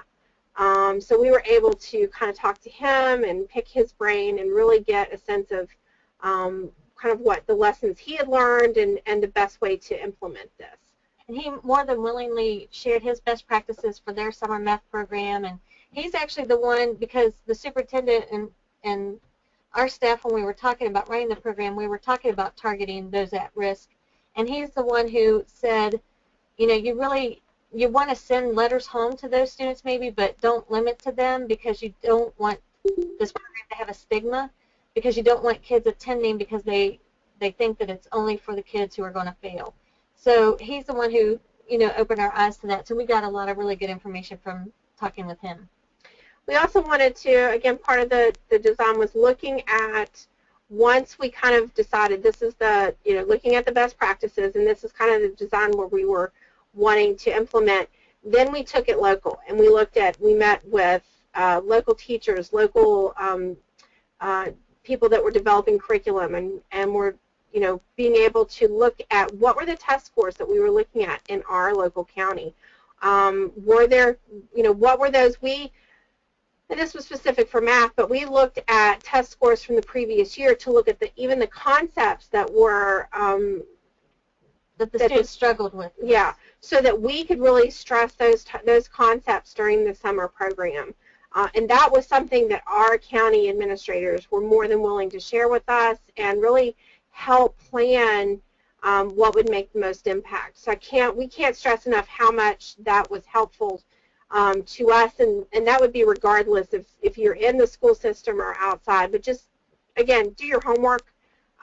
So we were able to kind of talk to him and pick his brain and really get a sense of kind of what the lessons he had learned and the best way to implement this. And he more than willingly shared his best practices for their summer math program, and he's actually the one, because the superintendent and our staff, when we were talking about running the program, we were talking about targeting those at risk, and he's the one who said, you want to send letters home to those students maybe, but don't limit to them, because you don't want this program to have a stigma, because you don't want kids attending because they think that it's only for the kids who are going to fail. So he's the one who, opened our eyes to that. So we got a lot of really good information from talking with him. We also wanted to, again, part of the design was looking at, once we kind of decided this is the, looking at the best practices, and this is kind of the design where we were wanting to implement, then we took it local, and we met with local teachers, local people that were developing curriculum, and were, being able to look at what were the test scores that we were looking at in our local county. Were there, what were those? And this was specific for math, but we looked at test scores from the previous year to look at even the concepts that were that the students struggled with. Yeah, so that we could really stress those concepts during the summer program. And that was something that our county administrators were more than willing to share with us and really help plan what would make the most impact. So we can't stress enough how much that was helpful to us, and that would be regardless if you're in the school system or outside. But just, again, do your homework.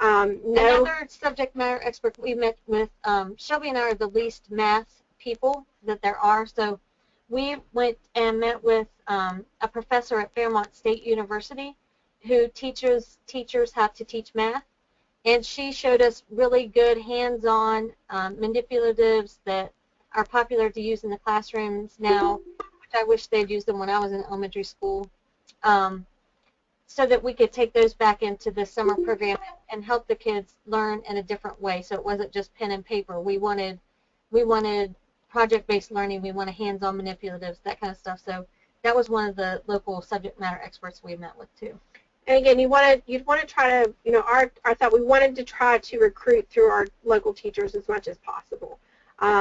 Another subject matter expert we met with, Shelby and I are the least math people that there are, so we went and met with a professor at Fairmont State University who teaches teachers how to teach math, and she showed us really good hands-on manipulatives that are popular to use in the classrooms now, which I wish they'd used them when I was in elementary school, so that we could take those back into the summer program and help the kids learn in a different way, so it wasn't just pen and paper. We wanted project-based learning. We wanted hands-on manipulatives, that kind of stuff. So that was one of the local subject matter experts we met with too. And again, you'd want to try to, our thought, we wanted to try to recruit through our local teachers as much as possible.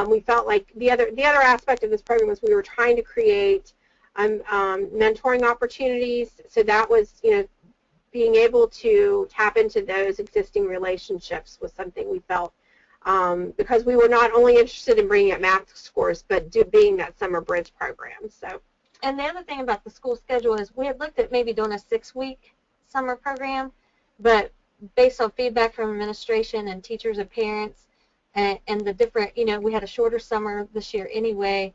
We felt like the other aspect of this program was we were trying to create mentoring opportunities. So that was, being able to tap into those existing relationships was something we felt, because we were not only interested in bringing up math scores, but being that summer bridge program. So. And the other thing about the school schedule is we had looked at maybe doing a 6-week summer program, but based on feedback from administration and teachers and parents and the different, we had a shorter summer this year anyway,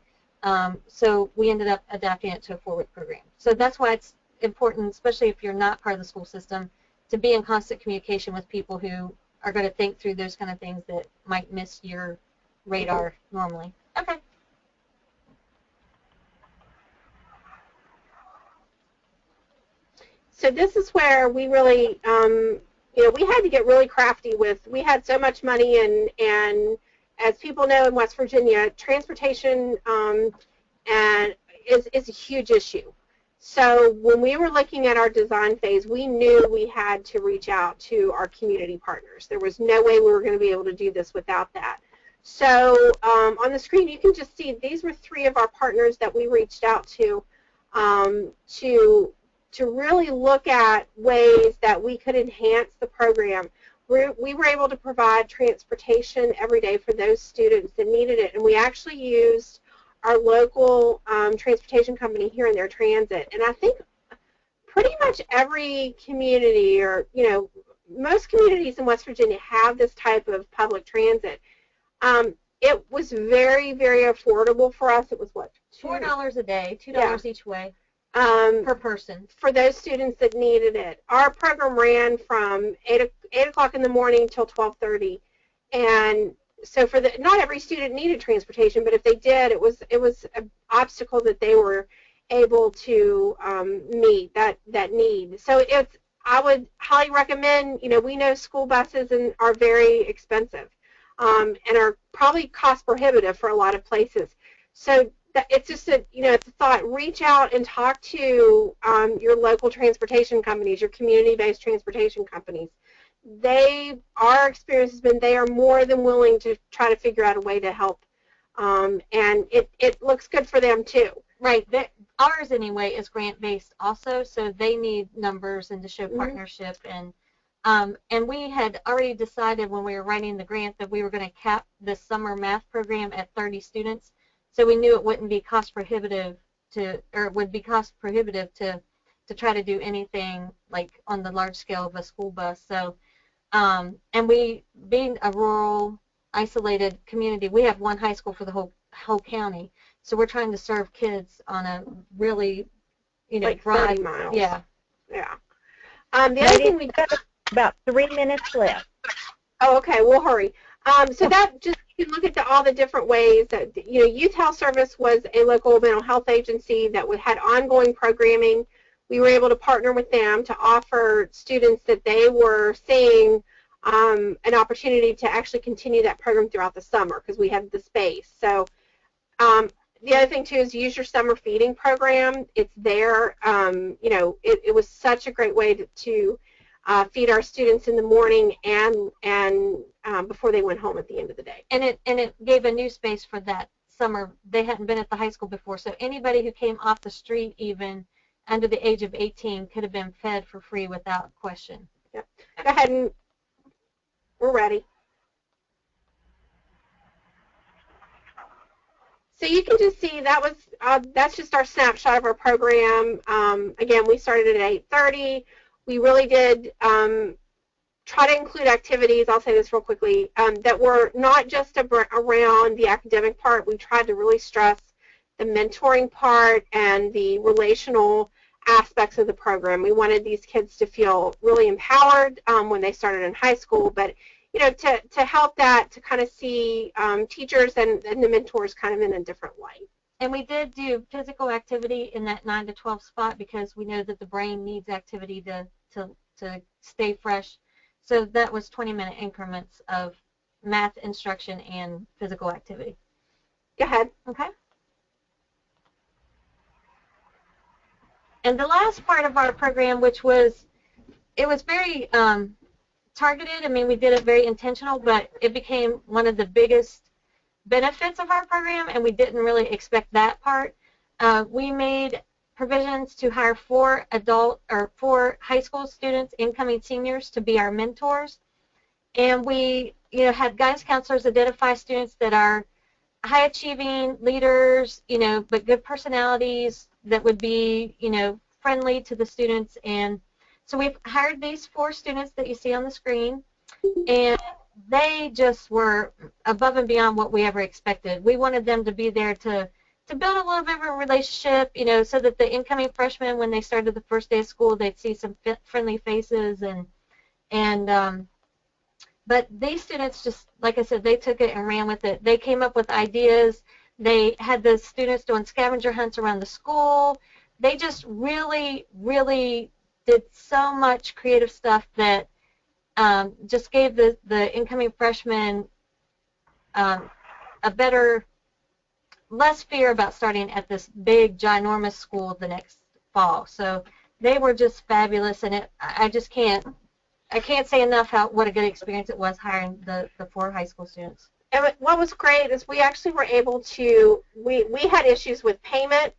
so we ended up adapting it to a 4-week program. So that's why it's important, especially if you're not part of the school system, to be in constant communication with people who are going to think through those kind of things that might miss your radar normally. Okay. So this is where we really, we had to get really crafty with, we had so much money, and as people know in West Virginia, transportation is a huge issue. So when we were looking at our design phase, we knew we had to reach out to our community partners. There was no way we were going to be able to do this without that. So on the screen, you can just see these were 3 of our partners that we reached out to really look at ways that we could enhance the program. We were able to provide transportation every day for those students that needed it, and we actually used our local transportation company here in their transit. And I think pretty much every community, or most communities in West Virginia have this type of public transit. It was very, very affordable for us. It was what? $4 a day, $2 each way. Per person. For those students that needed it. Our program ran from 8 o'clock in the morning till 12:30, and so for not every student needed transportation, but if they did, it was an obstacle that they were able to meet that need. So I would highly recommend. We know school buses are very expensive, and are probably cost prohibitive for a lot of places. So it's just it's a thought. Reach out and talk to your local transportation companies, your community-based transportation companies. Our experience has been they are more than willing to try to figure out a way to help, and it looks good for them too. Right. Ours anyway is grant-based also, so they need numbers and to show partnership, and we had already decided when we were writing the grant that we were going to cap the summer math program at 30 students. So we knew it wouldn't be cost prohibitive to try to do anything like on the large scale of a school bus. So, and we, being a rural, isolated community, we have one high school for the whole county. So we're trying to serve kids on a really, like broad, 30 miles. Yeah. Yeah. The other thing we've got about 3 minutes left. Oh, okay. We'll hurry. So that just, you can look at all the different ways that, Youth Health Service was a local mental health agency that had ongoing programming. We were able to partner with them to offer students that they were seeing an opportunity to actually continue that program throughout the summer because we had the space. So the other thing, too, is use your summer feeding program. It's there. It was such a great way to feed our students in the morning and before they went home at the end of the day. And it gave a new space for that summer. They hadn't been at the high school before, so anybody who came off the street even under the age of 18 could have been fed for free without question. Yeah. Go ahead, and we're ready. So you can just see that's just our snapshot of our program. Again, we started at 8:30. We really did try to include activities, I'll say this real quickly, that were not just around the academic part. We tried to really stress the mentoring part and the relational aspects of the program. We wanted these kids to feel really empowered when they started in high school, but to help that, to kind of see teachers and the mentors kind of in a different light. And we did do physical activity in that 9 to 12 spot because we know that the brain needs activity to stay fresh. So that was 20-minute increments of math instruction and physical activity. Go ahead. Okay. And the last part of our program, which was, it was very targeted. I mean, we did it very intentional, but it became one of the biggest benefits of our program, and we didn't really expect that part. We made provisions to hire 4 high school students, incoming seniors, to be our mentors. And we, had guidance counselors identify students that are high achieving leaders, but good personalities that would be, friendly to the students. And so we've hired these 4 students that you see on the screen, and they just were above and beyond what we ever expected. We wanted them to be there to build a little bit of a relationship, so that the incoming freshmen, when they started the first day of school, they'd see some friendly faces. But these students just, like I said, they took it and ran with it. They came up with ideas. They had the students doing scavenger hunts around the school. They just really, really did so much creative stuff that just gave the incoming freshmen a better, less fear about starting at this big, ginormous school the next fall. So they were just fabulous, and I can't say enough what a good experience it was hiring the 4 high school students. And what was great is we actually were able to, we had issues with payment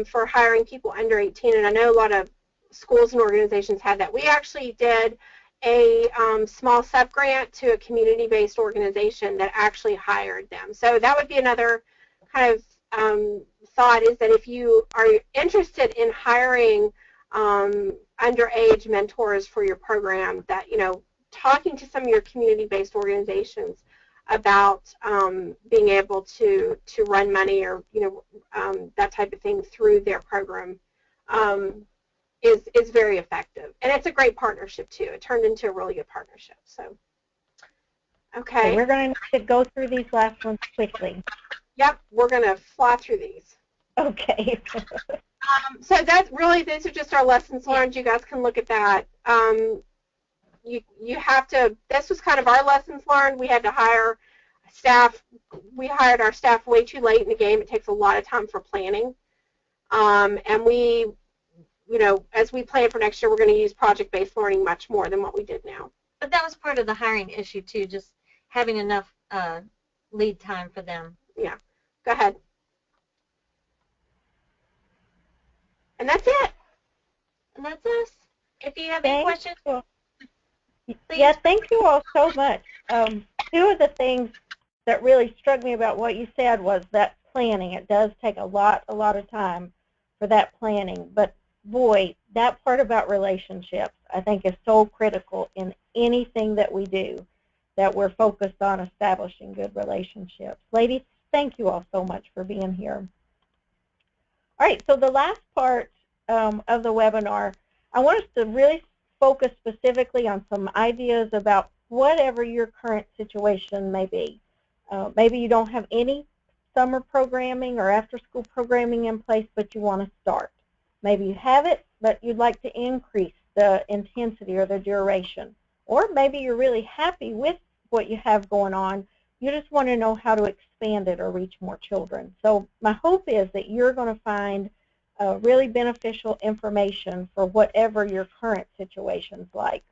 for hiring people under 18, and I know a lot of schools and organizations had that. We actually did a small sub-grant to a community-based organization that actually hired them. So that would be another kind of thought, is that if you are interested in hiring underage mentors for your program, that, talking to some of your community-based organizations about being able to run money or, that type of thing through their program is very effective. And it's a great partnership, too. It turned into a really good partnership. So, okay. We're going to go through these last ones quickly. Yep, we're going to fly through these. Okay. So that's really, these are just our lessons learned. You guys can look at that. You have to, this was kind of our lessons learned. We had to hire staff. We hired our staff way too late in the game. It takes a lot of time for planning. And we, as we plan for next year, we're going to use project-based learning much more than what we did now. But that was part of the hiring issue, too, just having enough lead time for them. Yeah. Go ahead. And that's it. And that's us. If you have any questions, please. Yeah, thank you all so much. 2 of the things that really struck me about what you said was that planning. It does take a lot of time for that planning. But, boy, that part about relationships I think is so critical in anything that we do, that we're focused on establishing good relationships. Ladies, thank you all so much for being here. All right, so the last part of the webinar, I want us to really focus specifically on some ideas about whatever your current situation may be. Maybe you don't have any summer programming or after-school programming in place, but you want to start. Maybe you have it, but you'd like to increase the intensity or the duration. Or maybe you're really happy with what you have going on. You just want to know how to expand it or reach more children. So my hope is that you're going to find really beneficial information for whatever your current situation's like.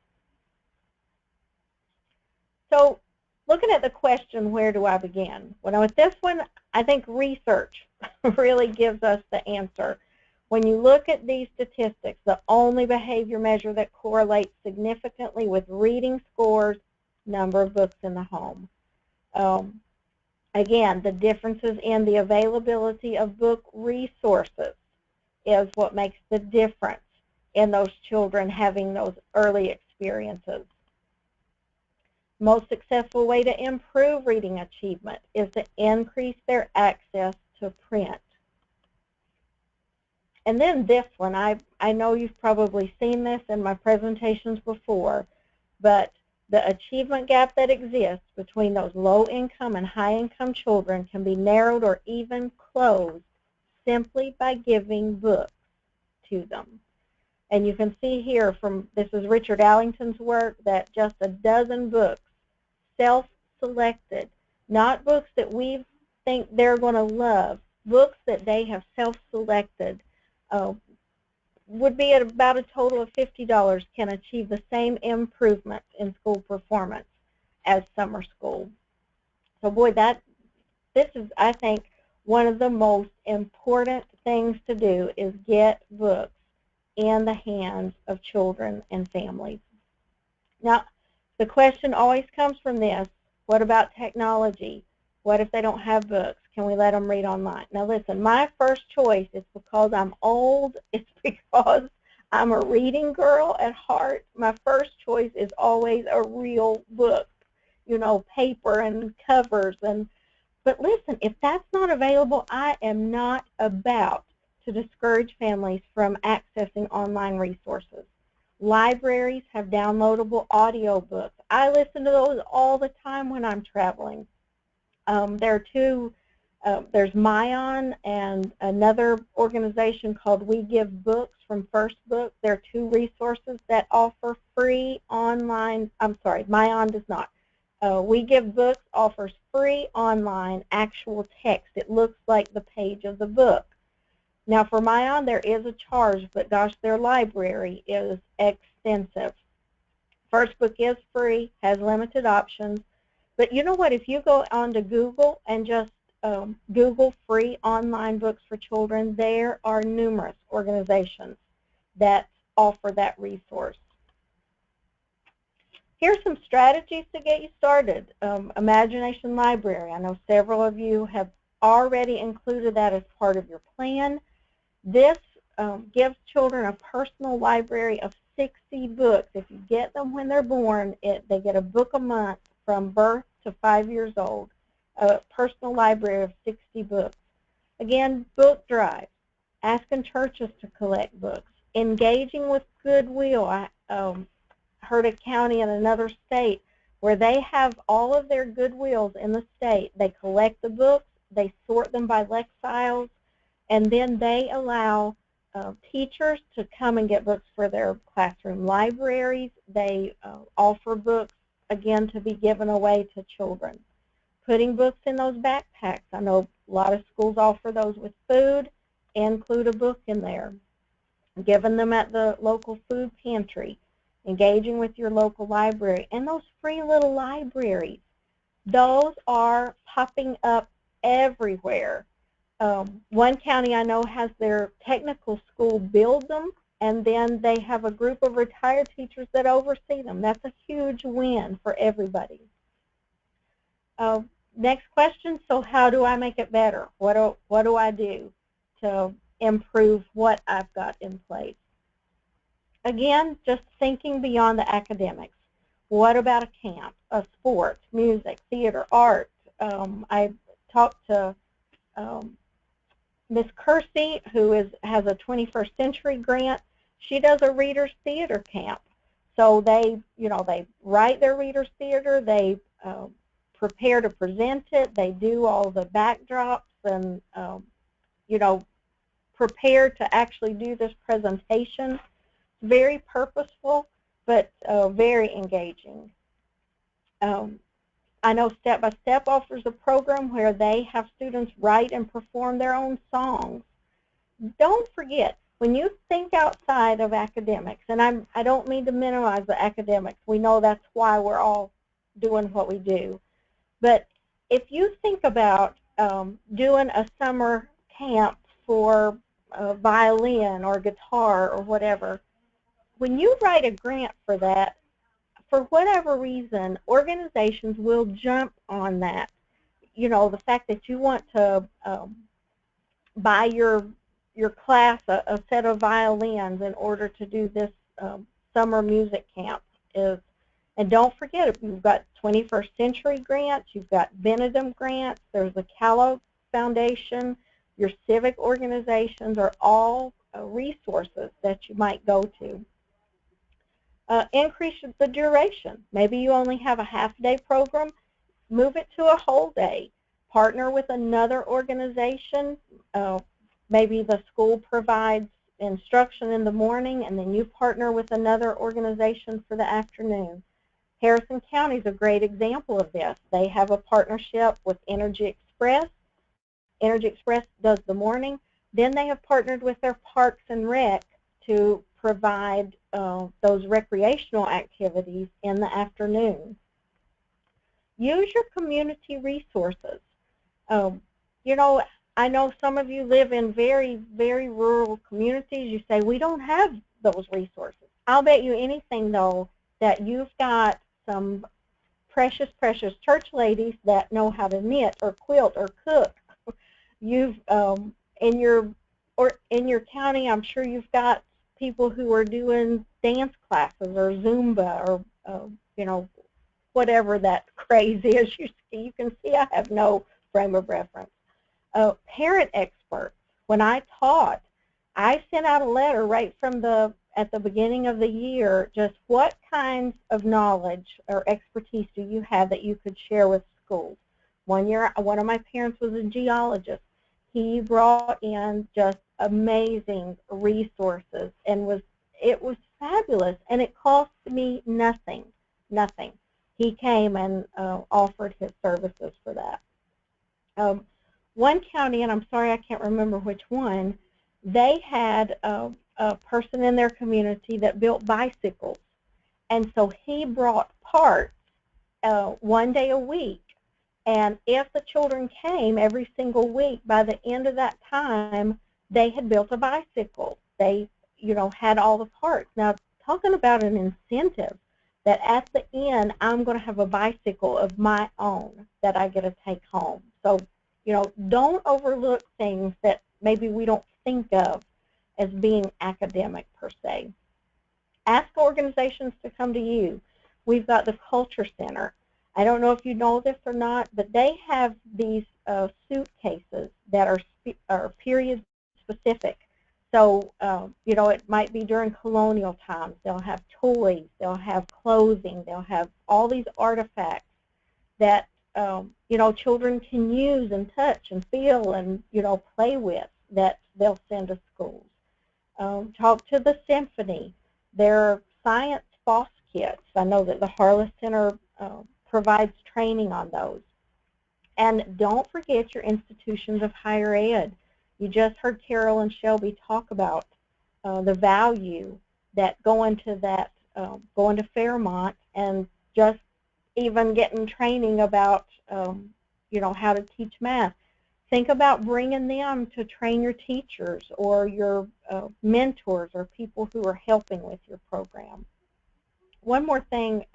So looking at the question, where do I begin? Well, with this one, I think research really gives us the answer. When you look at these statistics, the only behavior measure that correlates significantly with reading scores, number of books in the home. Again, the differences in the availability of book resources is what makes the difference in those children having those early experiences. Most successful way to improve reading achievement is to increase their access to print. And then this one, I know you've probably seen this in my presentations before, but the achievement gap that exists between those low-income and high-income children can be narrowed or even closed simply by giving books to them. And you can see here from, this is Richard Allington's work, that just a dozen books, self-selected, not books that we think they're going to love. Books that they have self-selected would be at about a total of $50, can achieve the same improvement in school performance as summer school. So boy, this is, I think, one of the most important things to do is get books in the hands of children and families. Now, the question always comes from this: what about technology? What if they don't have books? Can we let them read online? Now listen, my first choice is because I'm old. It's because I'm a reading girl at heart. My first choice is always a real book, you know, paper and covers. But listen, if that's not available, I am not about to discourage families from accessing online resources. Libraries have downloadable audio books. I listen to those all the time when I'm traveling. There are two, there's Myon and another organization called We Give Books from First Book. There are two resources that offer free online, I'm sorry, Myon does not. We Give Books offers free online actual text. It looks like the page of the book. Now for Myon there is a charge, but gosh, their library is extensive. First Book is free, has limited options. But you know what, if you go onto Google and just Google free online books for children, there are numerous organizations that offer that resource. Here's some strategies to get you started. Imagination Library. I know several of you have already included that as part of your plan. This gives children a personal library of 60 books. If you get them when they're born, they get a book a month from birth to 5 years old, a personal library of 60 books. Again, book drives, asking churches to collect books, engaging with Goodwill. I heard a county in another state where they have all of their Goodwills in the state. They collect the books, they sort them by Lexiles, and then they allow teachers to come and get books for their classroom libraries. They offer books, again, to be given away to children. Putting books in those backpacks. I know a lot of schools offer those with food. Include a book in there. Giving them at the local food pantry. Engaging with your local library. And those free little libraries, those are popping up everywhere. One county I know has their technical school build them, and then they have a group of retired teachers that oversee them. That's a huge win for everybody. Next question, so how do I make it better? What do I do to improve what I've got in place? Again, just thinking beyond the academics. What about a camp, a sport, music, theater, art? I talked to Miss Kersey, who has a 21st Century grant. She does a readers theater camp. So they write their readers theater, they prepare to present it, they do all the backdrops and prepare to actually do this presentation. Very purposeful, but very engaging. I know Step by Step offers a program where they have students write and perform their own songs. Don't forget, when you think outside of academics, and I don't mean to minimize the academics, we know that's why we're all doing what we do, but if you think about doing a summer camp for violin or guitar or whatever, when you write a grant for that, for whatever reason, organizations will jump on that. You know, the fact that you want to buy your class a set of violins in order to do this summer music camp is, and don't forget, you've got 21st Century grants, you've got Benedum grants, there's the Kellogg Foundation, your civic organizations are all resources that you might go to. Increase the duration. Maybe you only have a half-day program. Move it to a whole day. Partner with another organization. Maybe the school provides instruction in the morning, and then you partner with another organization for the afternoon. Harrison County is a great example of this. They have a partnership with Energy Express, Energy Express does the morning. Then they have partnered with their Parks and Rec to provide those recreational activities in the afternoon. Use your community resources. You know, I know some of you live in very, very rural communities. You say, we don't have those resources. I'll bet you anything, though, that you've got some precious, precious church ladies that know how to knit or quilt or cook. You've in your county, I'm sure you've got people who are doing dance classes or Zumba or you know, whatever that craze is. You can see I have no frame of reference. Parent experts. When I taught, I sent out a letter right from at the beginning of the year, just what kinds of knowledge or expertise do you have that you could share with schools. One year, one of my parents was a geologist. He brought in just amazing resources, and it was fabulous, and it cost me nothing. He came and offered his services for that. One county, and I'm sorry I can't remember which one, they had a person in their community that built bicycles, and so he brought parts one day a week, and if the children came every single week, by the end of that time they had built a bicycle. They, you know, had all the parts. Now, talking about an incentive, that at the end I'm going to have a bicycle of my own that I get to take home. So, you know, don't overlook things that maybe we don't think of as being academic per se. Ask organizations to come to you. We've got the Culture Center. I don't know if you know this or not, but they have these suitcases that are period specific. So, you know, it might be during colonial times. They'll have toys, they'll have clothing, they'll have all these artifacts that, you know, children can use and touch and feel and, you know, play with, that they'll send to schools. Talk to the Symphony. Their science FOSS kits. I know that the Harless Center provides training on those. And don't forget your institutions of higher ed. You just heard Carol and Shelby talk about the value that going to Fairmont and just even getting training about you know, how to teach math. Think about bringing them to train your teachers or your mentors or people who are helping with your program. One more thing,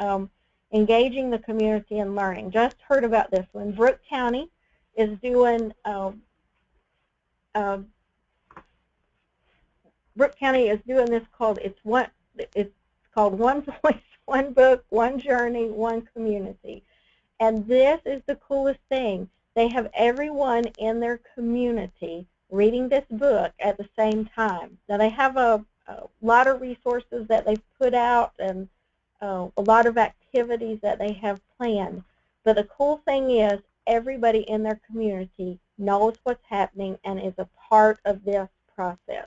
engaging the community in learning. Just heard about this one. Brooke County is doing this called it's called One Voice, One Book, One Journey, One Community. And this is the coolest thing. They have everyone in their community reading this book at the same time. Now, they have a lot of resources that they've put out and a lot of activities that they have planned. But the cool thing is everybody in their community knows what's happening and is a part of this process.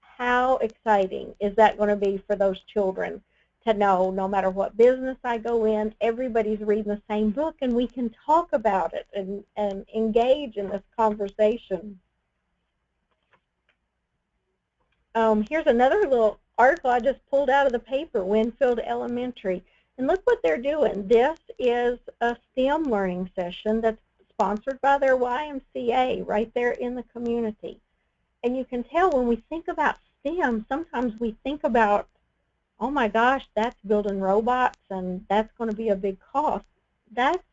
How exciting is that going to be for those children to know no matter what business I go in, everybody's reading the same book and we can talk about it and engage in this conversation. Here's another little article I just pulled out of the paper, Winfield Elementary. And look what they're doing. This is a STEM learning session that's sponsored by their YMCA right there in the community. And you can tell when we think about STEM, sometimes we think about, oh my gosh, that's building robots and that's going to be a big cost. That's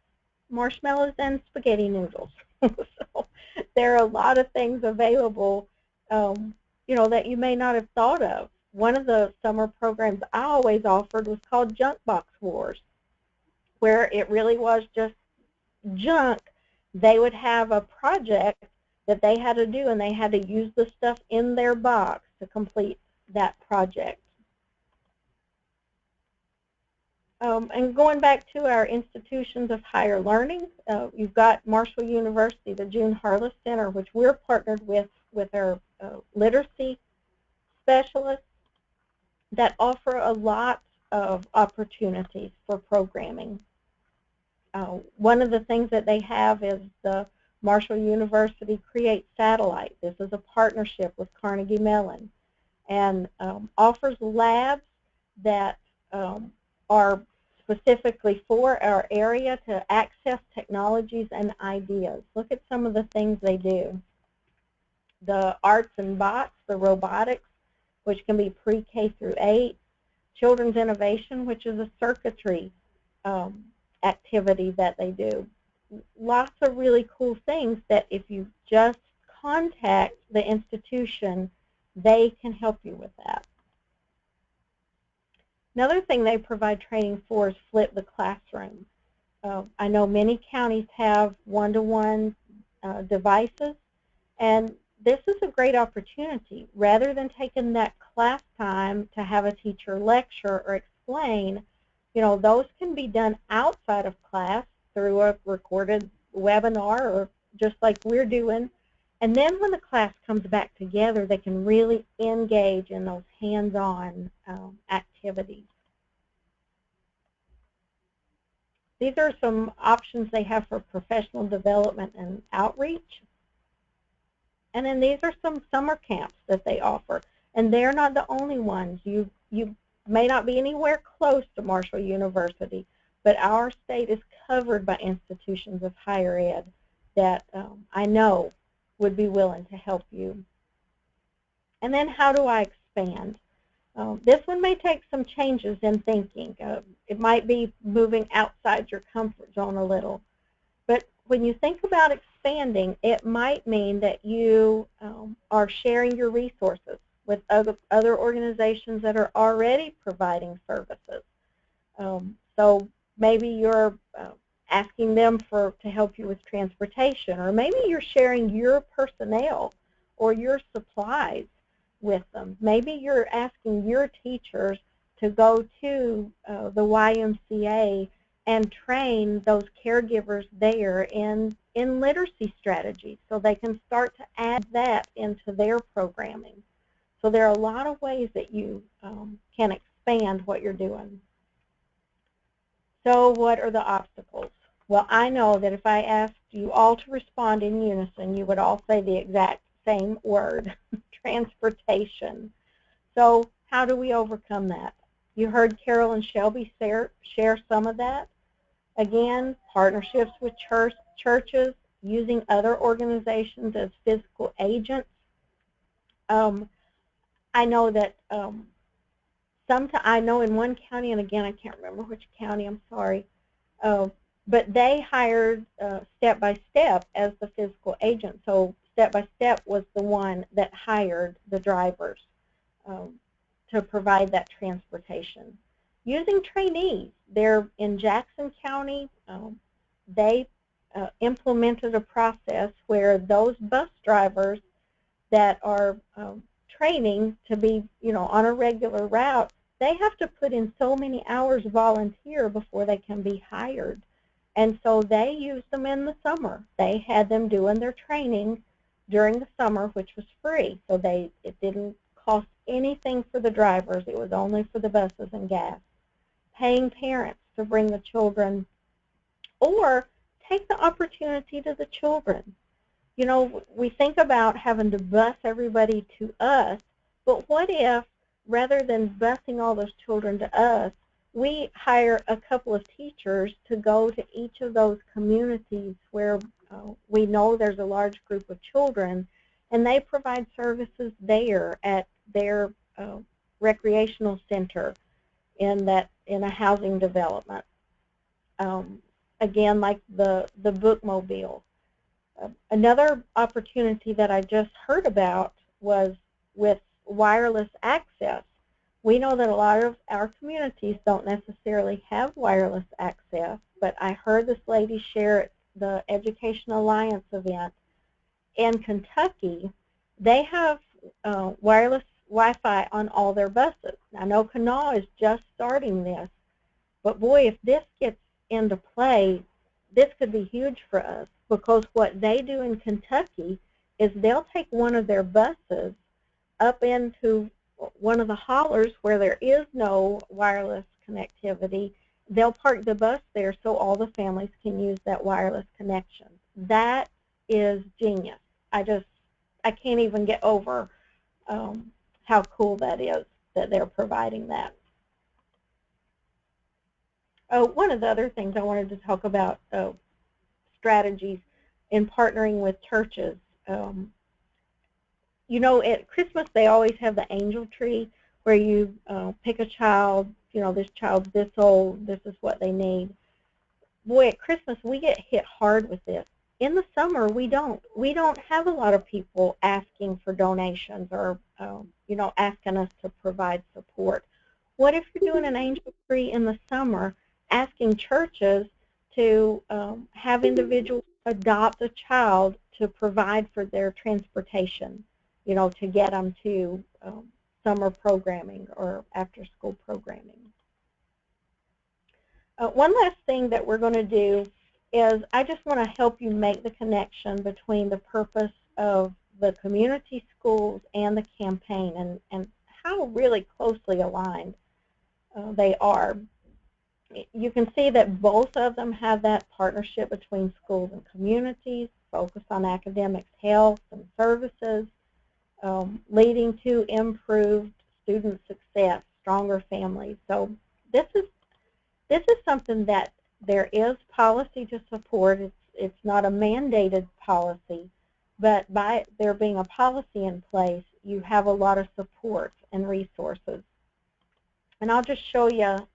marshmallows and spaghetti noodles. So there are a lot of things available, you know, that you may not have thought of. One of the summer programs I always offered was called Junk Box Wars, where it really was just junk. They would have a project that they had to do, and they had to use the stuff in their box to complete that project. And going back to our institutions of higher learning, you've got Marshall University, the June Harless Center, which we're partnered with our literacy specialists that offer a lot of opportunities for programming. One of the things that they have is the Marshall University creates Satellite. This is a partnership with Carnegie Mellon, and offers labs that are specifically for our area to access technologies and ideas. Look at some of the things they do. The arts and bots, the robotics, which can be pre-K through 8, children's innovation, which is a circuitry activity that they do. Lots of really cool things that if you just contact the institution, they can help you with that. Another thing they provide training for is flip the classroom. I know many counties have one-to-one devices, and this is a great opportunity. Rather than taking that class time to have a teacher lecture or explain, those can be done outside of class through a recorded webinar or just like we're doing. And then when the class comes back together, they can really engage in those hands-on activities. These are some options they have for professional development and outreach. And then these are some summer camps that they offer. And they're not the only ones. You may not be anywhere close to Marshall University, but our state is covered by institutions of higher ed that I know would be willing to help you. And then how do I expand? This one may take some changes in thinking. It might be moving outside your comfort zone a little. But when you think about expanding, it might mean that you are sharing your resources with other organizations that are already providing services. So maybe you're asking them to help you with transportation, or maybe you're sharing your personnel or your supplies with them. Maybe you're asking your teachers to go to the YMCA and train those caregivers there in literacy strategies so they can start to add that into their programming. So there are a lot of ways that you can expand what you're doing. So what are the obstacles? Well, I know that if I asked you all to respond in unison, you would all say the exact same word, transportation. So how do we overcome that? You heard Carol and Shelby share some of that. Again, partnerships with churches, using other organizations as physical agents. I know that I know in one county, and again, I can't remember which county, I'm sorry, but they hired Step by Step as the physical agent. So Step by Step was the one that hired the drivers to provide that transportation. Using trainees, they're in Jackson County. They implemented a process where those bus drivers that are training to be, on a regular route, they have to put in so many hours volunteer before they can be hired. And so they used them in the summer. They had them doing their training during the summer, which was free. So it didn't cost anything for the drivers. It was only for the buses and gas. Paying parents to bring the children, or take the opportunity to the children. We think about having to bus everybody to us, but what if, rather than busing all those children to us, we hire a couple of teachers to go to each of those communities where we know there's a large group of children, and they provide services there at their recreational center in a housing development. Again, like the bookmobile. Another opportunity that I just heard about was with wireless access. We know that a lot of our communities don't necessarily have wireless access, but I heard this lady share at the Education Alliance event in Kentucky. They have wireless Wi-Fi on all their buses. I know Kanawha is just starting this, but boy, if this gets into play, this could be huge for us, because what they do in Kentucky is they'll take one of their buses up into one of the hollers where there is no wireless connectivity. They'll park the bus there so all the families can use that wireless connection. That is genius. I can't even get over how cool that is that they're providing that. Oh, one of the other things I wanted to talk about, strategies in partnering with churches. You know, at Christmas they always have the angel tree where you pick a child, you know, this child's this old, this is what they need. Boy, at Christmas we get hit hard with this. In the summer we don't. We don't have a lot of people asking for donations or, you know, asking us to provide support. What if you're doing an angel tree in the summer, asking churches to have individuals adopt a child to provide for their transportation, you know, to get them to summer programming or after-school programming. One last thing that we're going to do is I just want to help you make the connection between the purpose of the community schools and the campaign and how really closely aligned they are. You can see that both of them have that partnership between schools and communities, focus on academics, health, and services, leading to improved student success, stronger families. So this is something that there is policy to support. It's not a mandated policy, but by there being a policy in place, you have a lot of support and resources. And I'll just show you.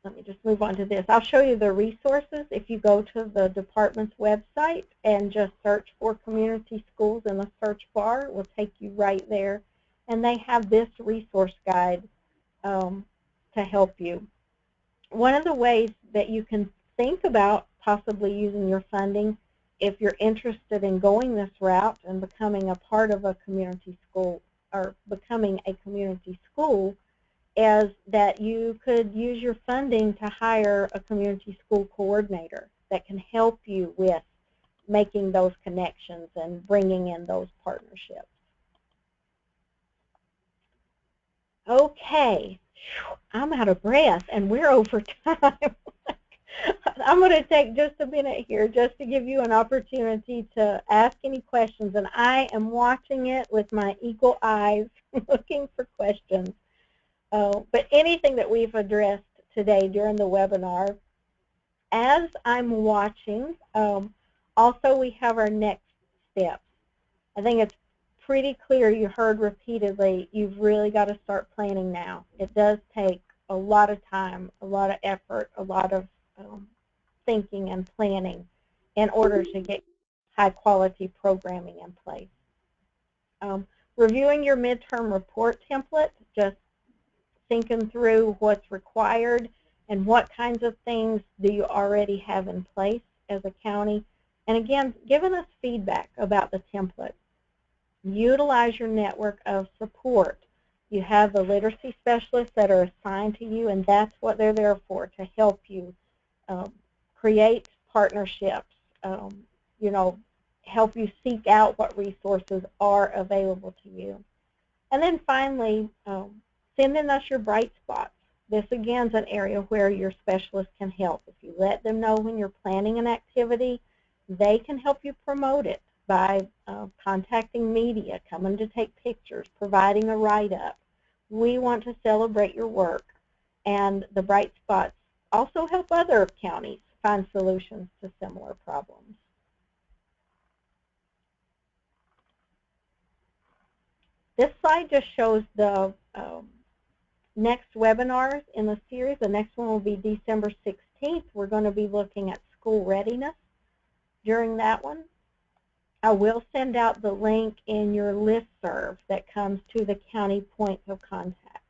Let me just move on to this. I'll show you the resources. If you go to the department's website and just search for community schools in the search bar, it will take you right there. And they have this resource guide to help you. One of the ways that you can think about possibly using your funding, if you're interested in going this route and becoming a part of a community school or becoming a community school, is that you could use your funding to hire a community school coordinator that can help you with making those connections and bringing in those partnerships. Okay, I'm out of breath and we're over time. I'm going to take just a minute here just to give you an opportunity to ask any questions, and I am watching it with my eagle eyes looking for questions. But anything that we've addressed today during the webinar, as I'm watching, also we have our next steps. I think it's pretty clear, you heard repeatedly, you've really got to start planning now. It does take a lot of time, a lot of effort, a lot of thinking and planning in order to get high quality programming in place. Reviewing your midterm report template, just thinking through what's required and what kinds of things do you already have in place as a county. And again, giving us feedback about the template. Utilize your network of support. You have the literacy specialists that are assigned to you, and that's what they're there for, to help you create partnerships, you know, help you seek out what resources are available to you. And then finally, send in us your bright spots. This again is an area where your specialist can help. If you let them know when you're planning an activity, they can help you promote it by contacting media, coming to take pictures, providing a write-up. We want to celebrate your work, and the bright spots also help other counties find solutions to similar problems. This slide just shows the next webinars in the series. The next one will be December 16th. We're going to be looking at school readiness during that one. I will send out the link in your listserv that comes to the county points of contact.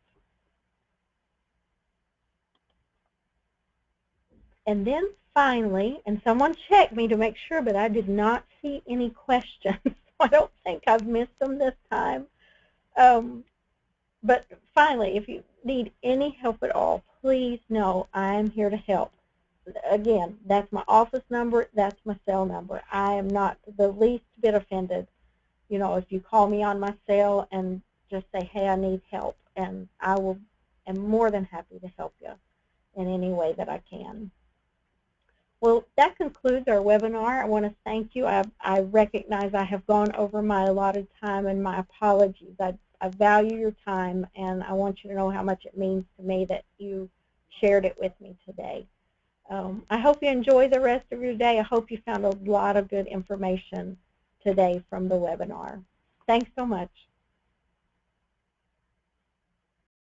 And then finally, and someone checked me to make sure, but I did not see any questions. I don't think I've missed them this time. But finally, if you need any help at all, please know I'm here to help. Again, that's my office number, that's my cell number. I am not the least bit offended, you know, if you call me on my cell and just say, hey, I need help, and I am more than happy to help you in any way that I can. Well, that concludes our webinar. I want to thank you. I recognize I have gone over my allotted time, and my apologies. I value your time, and I want you to know how much it means to me that you shared it with me today. I hope you enjoy the rest of your day. I hope you found a lot of good information today from the webinar. Thanks so much.